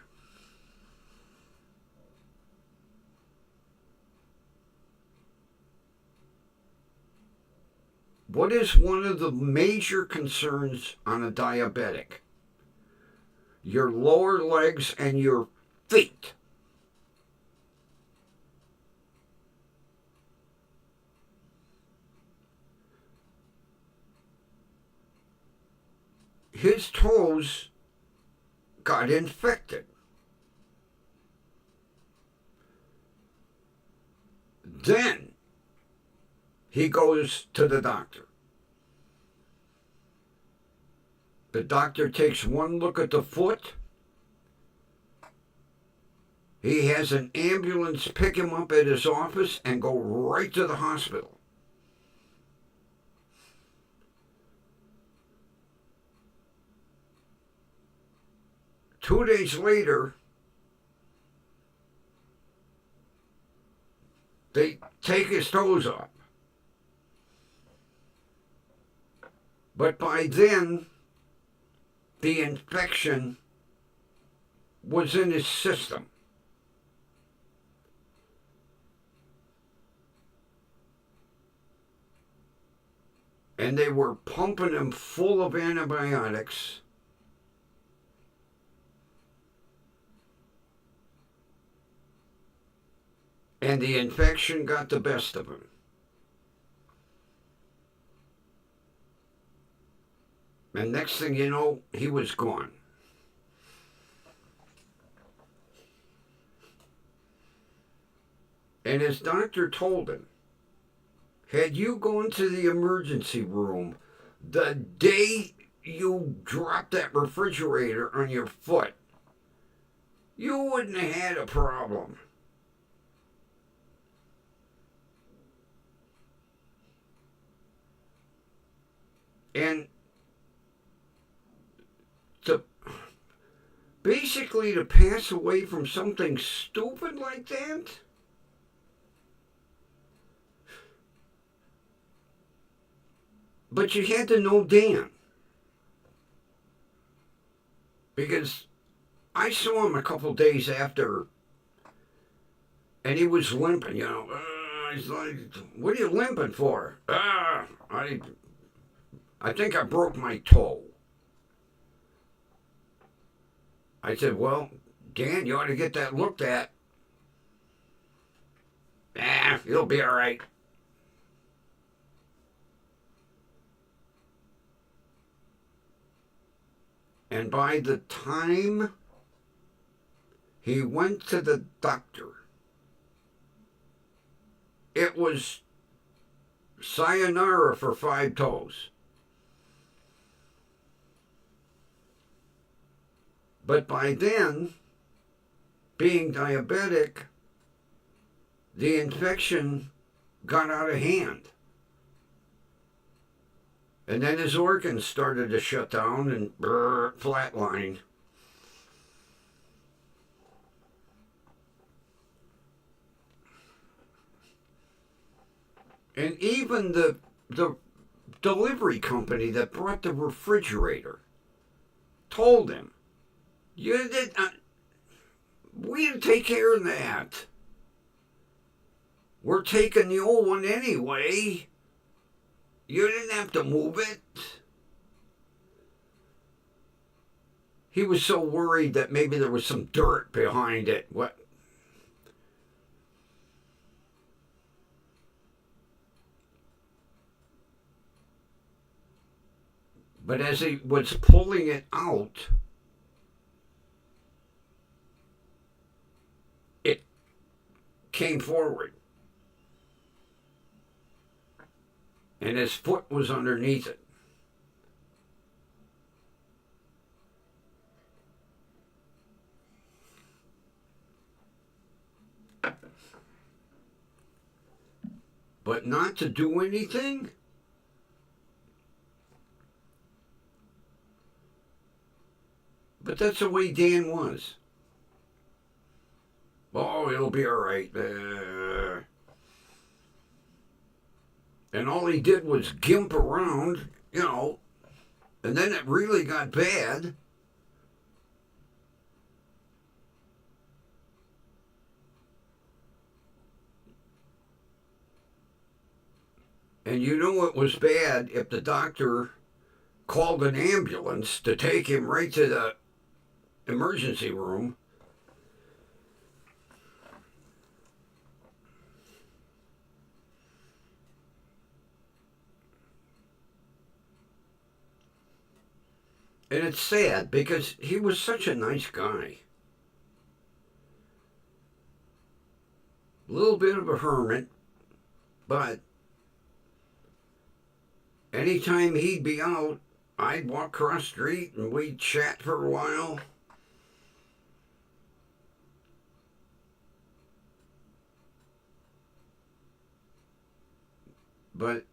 What is one of the major concerns on a diabetic? Your lower legs and your feet. His toes got infected. Then he goes to the doctor. The doctor takes one look at the foot. He has an ambulance pick him up at his office and go right to the hospital. Two days later, they take his toes off. But by then, the infection was in his system. and they were pumping him full of antibiotics. And the infection got the best of him. And next thing you know, he was gone. And his doctor told him, had you gone to the emergency room the day you dropped that refrigerator on your foot, you wouldn't have had a problem. And to basically to pass away from something stupid like that? But you had to know Dan. Because I saw him a couple days after, and he was limping, you know. He's like, what are you limping for? I think I broke my toe. I said, well, Dan, you ought to get that looked at. You'll be all right. And by the time he went to the doctor, it was sayonara for 5 toes. But by then, being diabetic, the infection got out of hand. And then his organs started to shut down and flatline. And even the delivery company that brought the refrigerator told him, we didn't take care of that. We're taking the old one anyway. You didn't have to move it. He was so worried that maybe there was some dirt behind it. What? But as he was pulling it out, it came forward. And his foot was underneath it. But not to do anything? But that's the way Dan was. Oh, it'll be all right. And all he did was gimp around, you know, and then it really got bad. And you know it was bad if the doctor called an ambulance to take him right to the emergency room. And it's sad because he was such a nice guy. A little bit of a hermit, but anytime he'd be out, I'd walk across the street and we'd chat for a while. But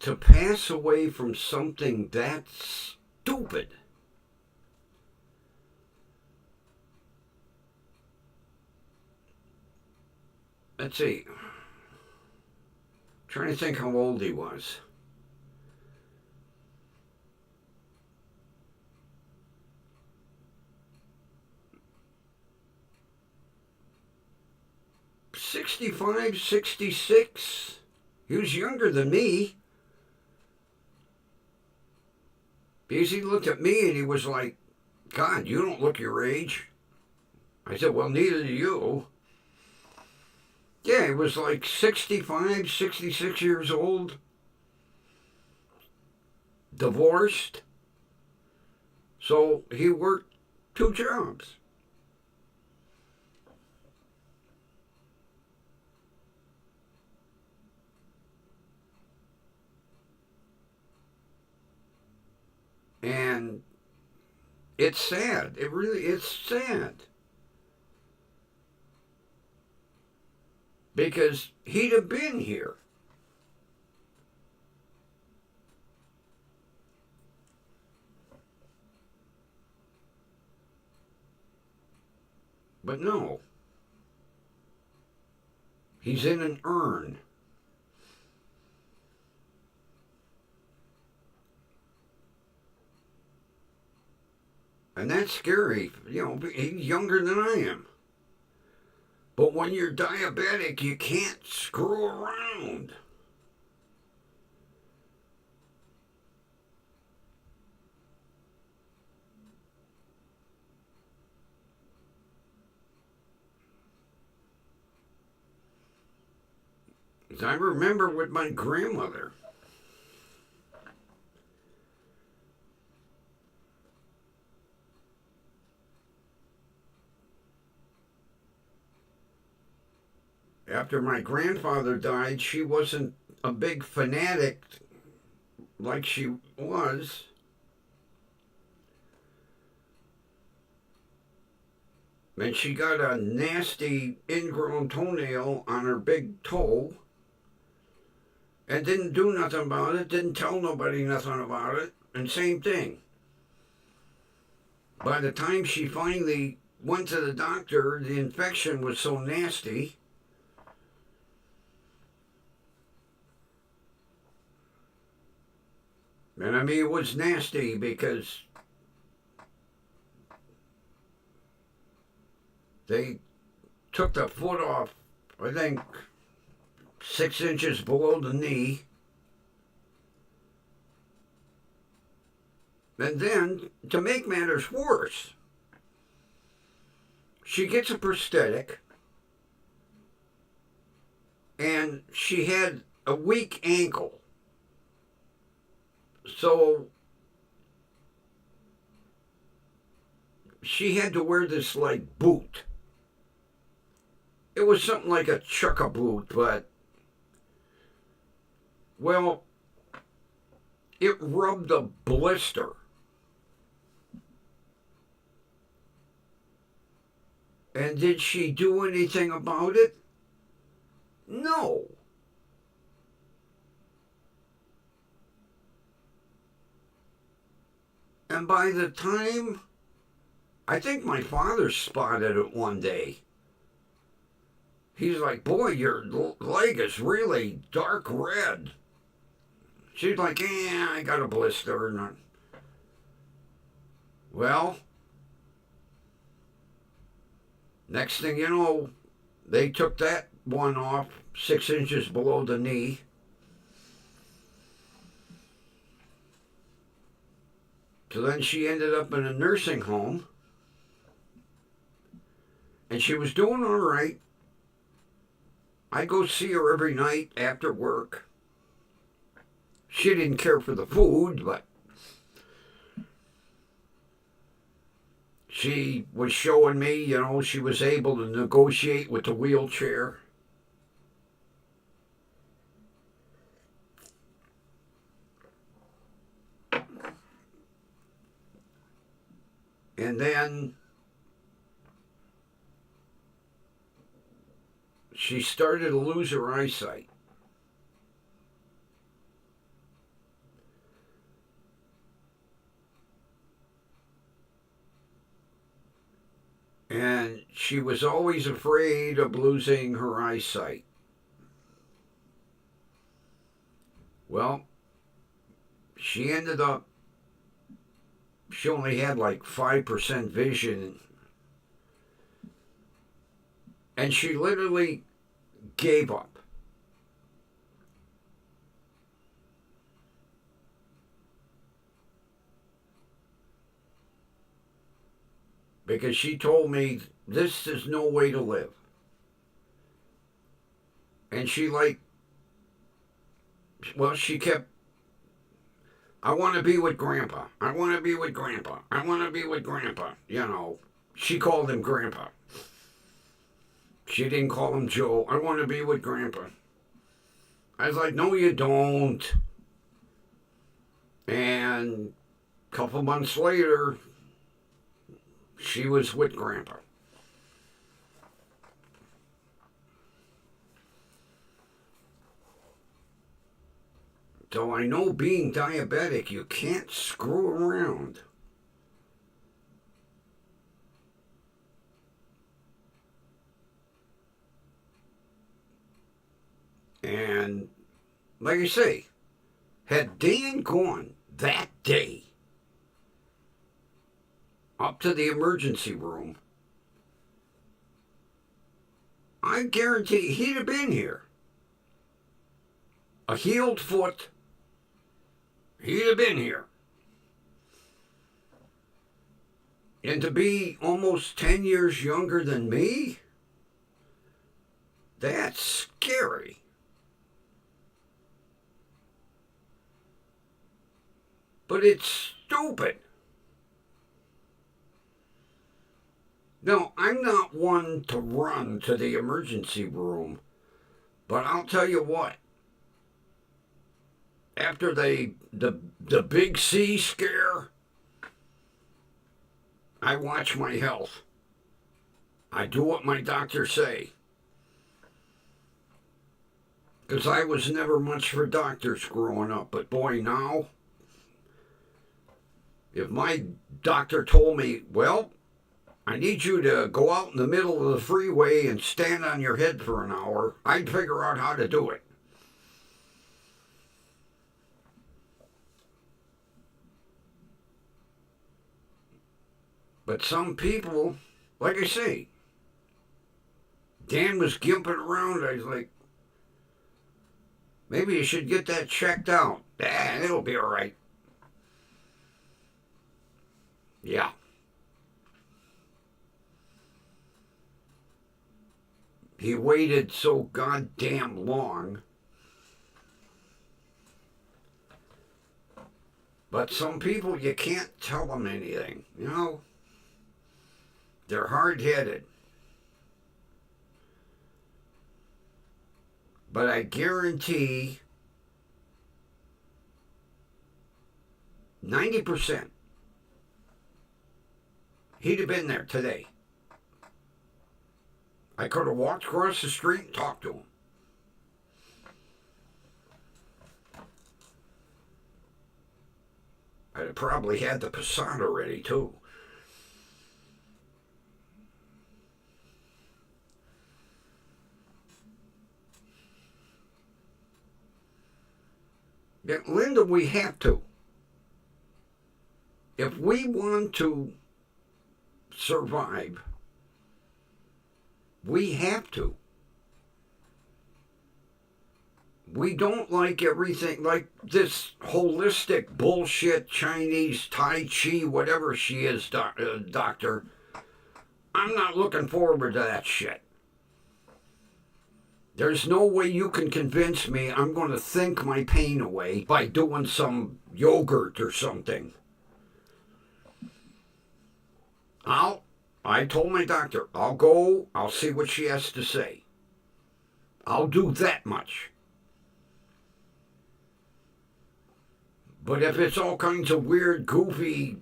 to pass away from something that stupid, let's see, I'm trying to think how old he was. 65, 66. He was younger than me. Because he looked at me and he was like, God, you don't look your age. I said, well, neither do you. Yeah, he was like 65, 66 years old. Divorced. So he worked 2 jobs. And it's sad. It's sad. Because he'd have been here. But no. He's in an urn. And that's scary. You know, he's younger than I am. But when you're diabetic, you can't screw around. As I remember with my grandmother. After my grandfather died, she wasn't a big fanatic like she was. And she got a nasty ingrown toenail on her big toe and didn't do nothing about it, didn't tell nobody nothing about it, and same thing. By the time she finally went to the doctor, the infection was so nasty. And I mean, it was nasty because they took the foot off, I think, 6 inches below the knee. And then, to make matters worse, she gets a prosthetic, and she had a weak ankle. So she had to wear this like boot. It was something like a chukka boot, but well, it rubbed a blister. And did she do anything about it? No. And by the time, I think my father spotted it one day. He's like, boy, your leg is really dark red. She's like, yeah, I got a blister. Well, next thing you know, they took that one off 6 inches below the knee. So then she ended up in a nursing home. And she was doing all right. I go see her every night after work. She didn't care for the food, but she was showing me, you know, she was able to negotiate with the wheelchair. And then she started to lose her eyesight. And she was always afraid of losing her eyesight. Well, she ended up, she only had like 5% vision. And she literally gave up. Because she told me this is no way to live. And she she kept, I want to be with Grandpa. I want to be with Grandpa. I want to be with Grandpa. She called him Grandpa. She didn't call him Joe. I want to be with Grandpa. I was like, no, you don't. And a couple months later, she was with Grandpa. So I know being diabetic, you can't screw around. And like I say, had Dan gone that day up to the emergency room, I guarantee he'd have been here. A healed foot, he'd have been here. And to be almost 10 years younger than me, that's scary. But it's stupid. Now, I'm not one to run to the emergency room, but I'll tell you what. After the big C scare, I watch my health. I do what my doctors say. Because I was never much for doctors growing up, but boy, now, if my doctor told me, well, I need you to go out in the middle of the freeway and stand on your head for an hour, I'd figure out how to do it. But some people, like I say, Dan was gimping around. I was like, maybe you should get that checked out. It'll be all right. Yeah. He waited so goddamn long. But some people, you can't tell them anything, They're hard-headed. But I guarantee 90% he'd have been there today. I could have walked across the street and talked to him. I'd have probably had the Passata ready, too. Yeah, Linda, we have to. If we want to survive, we have to. We don't like everything, like this holistic bullshit, Chinese, Tai Chi, whatever she is, doctor. I'm not looking forward to that shit. There's no way you can convince me I'm going to think my pain away by doing some yogurt or something. I told my doctor, I'll go, I'll see what she has to say. I'll do that much. But if it's all kinds of weird, goofy,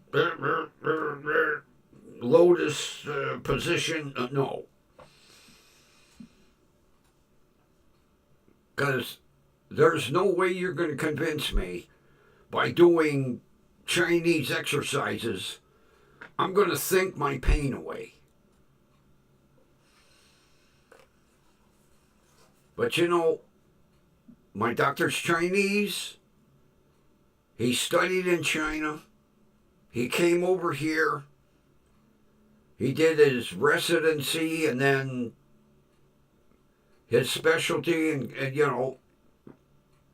lotus position, no. Because there's no way you're going to convince me by doing Chinese exercises I'm going to think my pain away. But my doctor's Chinese. He studied in China. He came over here. He did his residency and then his specialty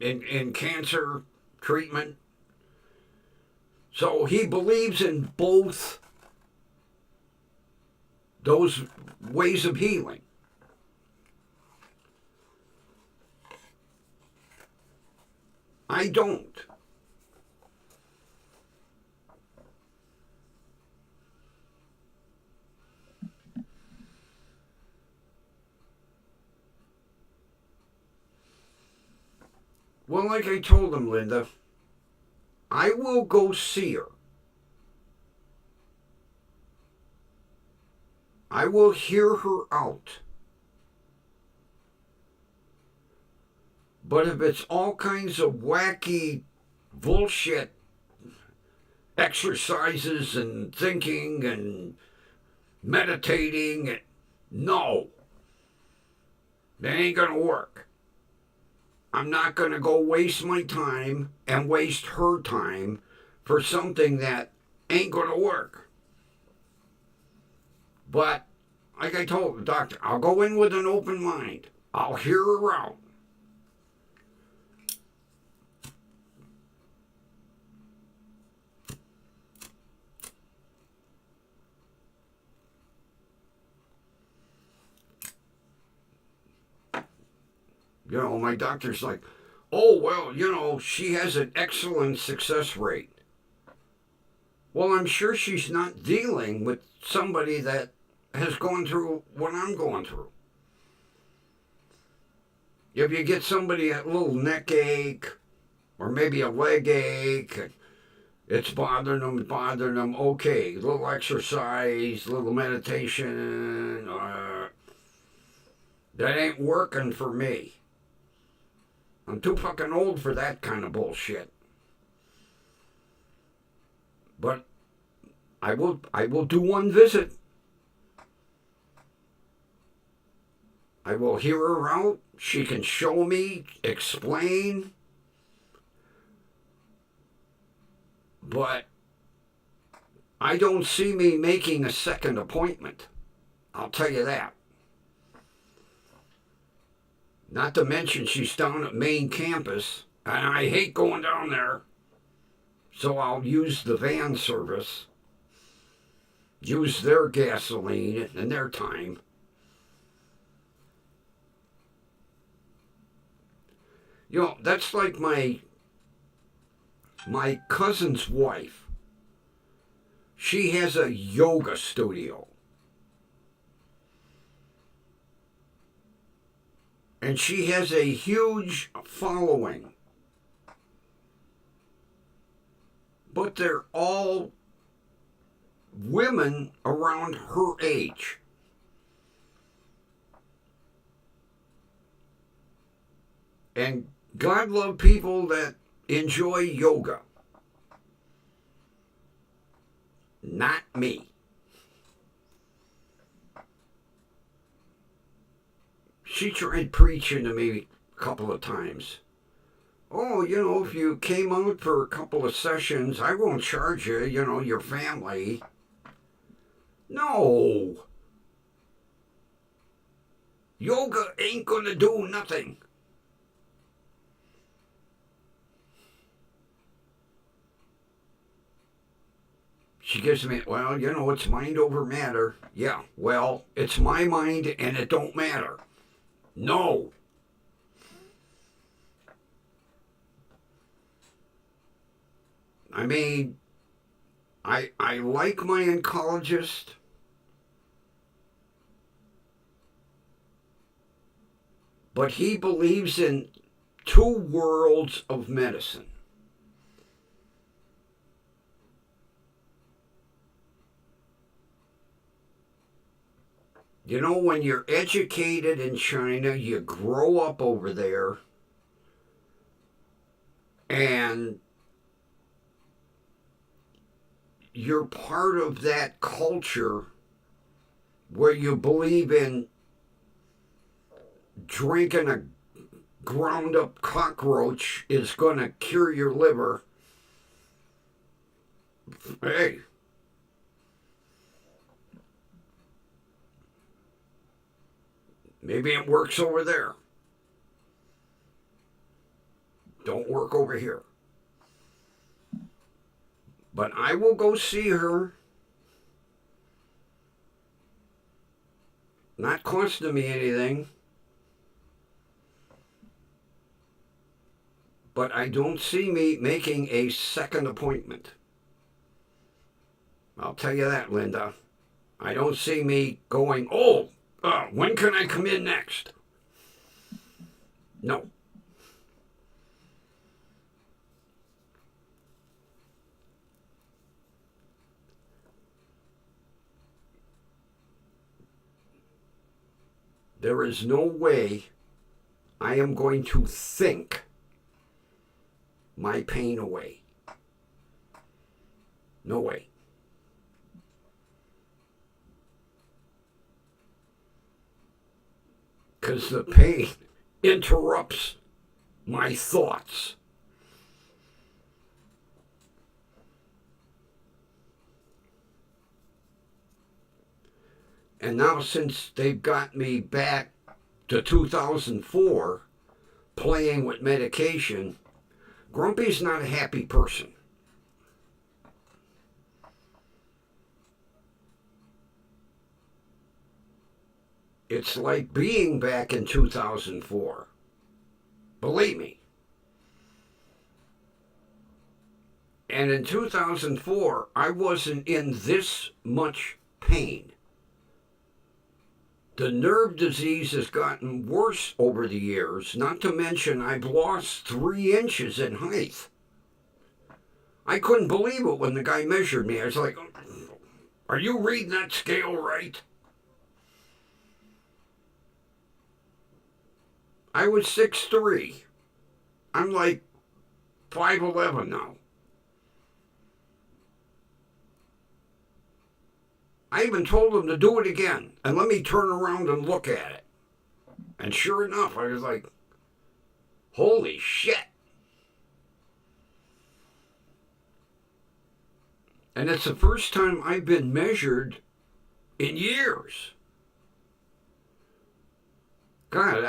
in cancer treatment. So he believes in both those ways of healing. I don't. Well, like I told him, Linda, I will go see her. I will hear her out. But if it's all kinds of wacky bullshit exercises and thinking and meditating, no, that ain't going to work. I'm not going to go waste my time and waste her time for something that ain't going to work. But, like I told the doctor, I'll go in with an open mind. I'll hear her out. My doctor's like, oh, well, she has an excellent success rate. Well, I'm sure she's not dealing with somebody that has gone through what I'm going through. If you get somebody a little neck ache or maybe a leg ache, it's bothering them, okay, a little exercise, a little meditation, that ain't working for me. I'm too fucking old for that kind of bullshit. But I will do one visit. I will hear her out. She can show me, explain. But I don't see me making a second appointment. I'll tell you that. Not to mention she's down at main campus, and I hate going down there. So I'll use the van service, use their gasoline and their time. That's like my cousin's wife. She has a yoga studio. And she has a huge following. But they're all women around her age. And God love people that enjoy yoga. Not me. She tried preaching to me a couple of times. Oh, if you came out for a couple of sessions, I won't charge you, your family. No. Yoga ain't gonna do nothing. She gives me, it's mind over matter. Yeah, well, it's my mind and it don't matter. No. I mean, I like my oncologist. But he believes in two worlds of medicine. When you're educated in China, you grow up over there, and you're part of that culture where you believe in drinking a ground up cockroach is going to cure your liver. Hey. Maybe it works over there. Don't work over here. But I will go see her. Not costing me anything. But I don't see me making a second appointment. I'll tell you that, Linda. I don't see me going, when can I come in next? No. There is no way I am going to think my pain away. No way. Because the pain interrupts my thoughts. And now since they've got me back to 2004 playing with medication, Grumpy's not a happy person. It's like being back in 2004. Believe me. And in 2004, I wasn't in this much pain. The nerve disease has gotten worse over the years, not to mention I've lost 3 inches in height. I couldn't believe it when the guy measured me. I was like, are you reading that scale right? I was 6'3". I'm like 5'11" now. I even told him to do it again and let me turn around and look at it. And sure enough, I was like, holy shit. And it's the first time I've been measured in years. God,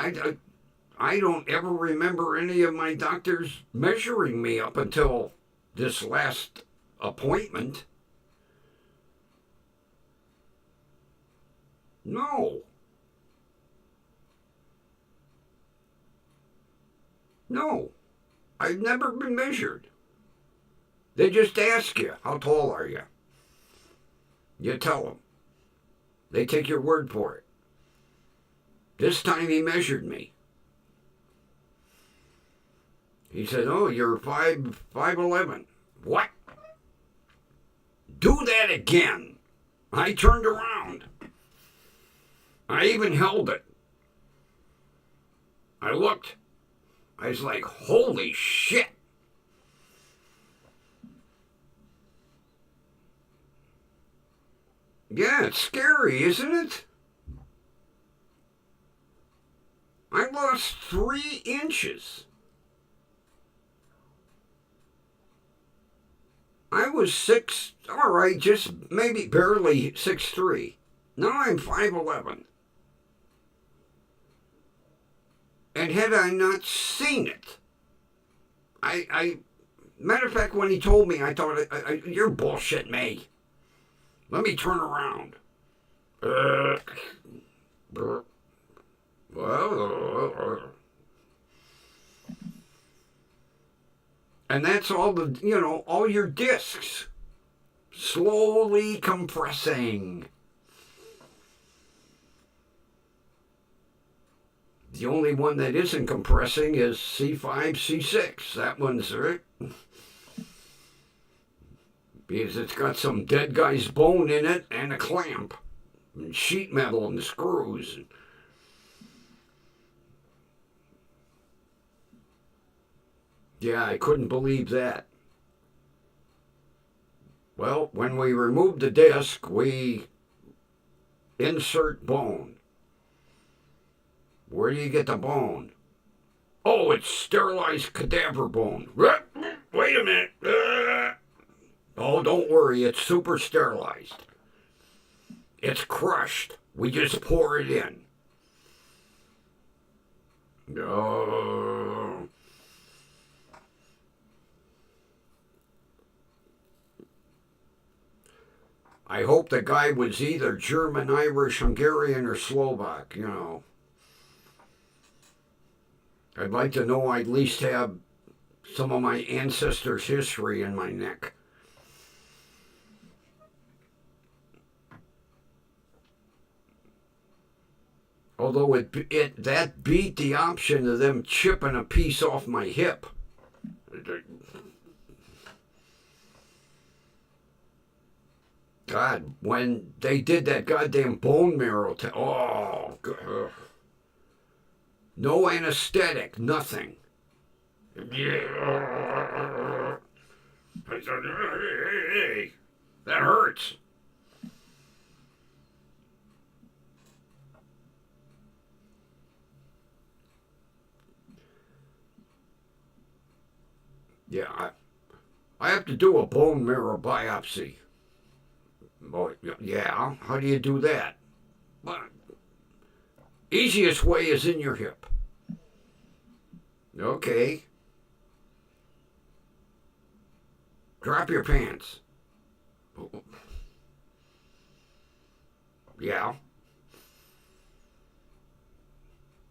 I don't ever remember any of my doctors measuring me up until this last appointment. No. No. I've never been measured. They just ask you, how tall are you? You tell them. They take your word for it. This time he measured me. He said, you're 5'11". What? Do that again. I turned around. I even held it. I looked. I was like, holy shit. Yeah, it's scary, isn't it? I lost 3 inches. I was just maybe barely 6'3". Now I'm 5'11". And had I not seen it, matter of fact, when he told me, I thought, you're bullshitting me. Let me turn around. And that's all all your discs slowly compressing. The only one that isn't compressing is C5, C6. That one's right. Because it's got some dead guy's bone in it and a clamp. And sheet metal and screws. Yeah, I couldn't believe that. Well, when we remove the disc, we insert bone. Where do you get the bone? Oh, it's sterilized cadaver bone. Wait a minute. Oh, don't worry. It's super sterilized. It's crushed. We just pour it in. Oh. I hope the guy was either German, Irish, Hungarian, or Slovak, you know. I'd like to know I at least have some of my ancestors' history in my neck. Although that beat the option of them chipping a piece off my hip. God, when they did that goddamn bone marrow oh, God. No anesthetic, nothing. Yeah. I said, hey, that hurts. Yeah, I have to do a bone marrow biopsy. Oh, yeah, how do you do that? Well, easiest way is in your hip. Okay. Drop your pants. Yeah.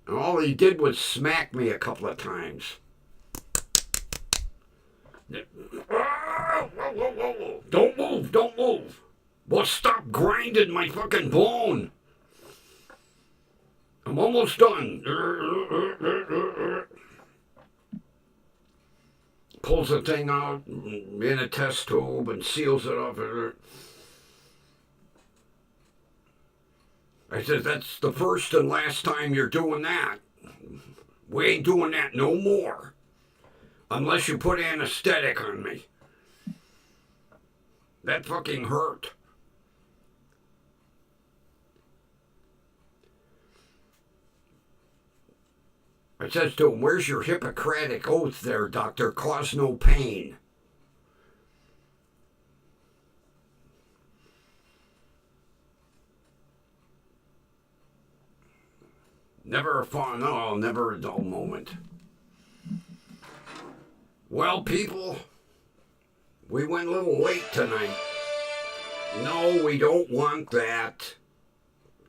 And all he did was smack me a couple of times. Don't move, don't move. Well, stop grinding my fucking bone. I'm almost done. Pulls the thing out in a test tube and seals it up. I said, that's the first and last time you're doing that. We ain't doing that no more. Unless you put anesthetic on me. That fucking hurt. I says to him, where's your Hippocratic oath there, doctor? Cause no pain. Never a fun, no, never a dull moment. Well, people, we went a little late tonight. No, we don't want that.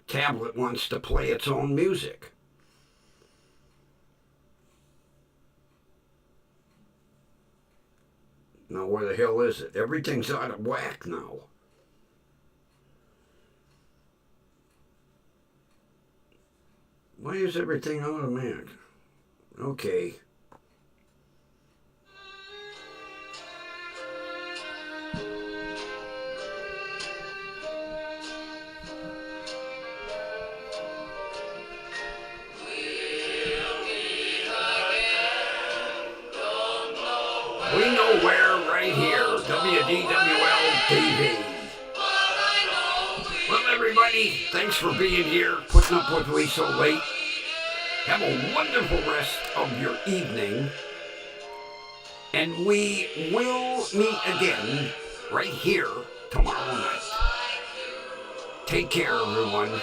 Tablet wants to play its own music. Now, where the hell is it? Everything's out of whack now. Why is everything automatic? Okay. We know where, right here, WDWL TV. Well, everybody, thanks for being here, putting up with me so late. Have a wonderful rest of your evening. And we will meet again right here tomorrow night. Take care, everyone.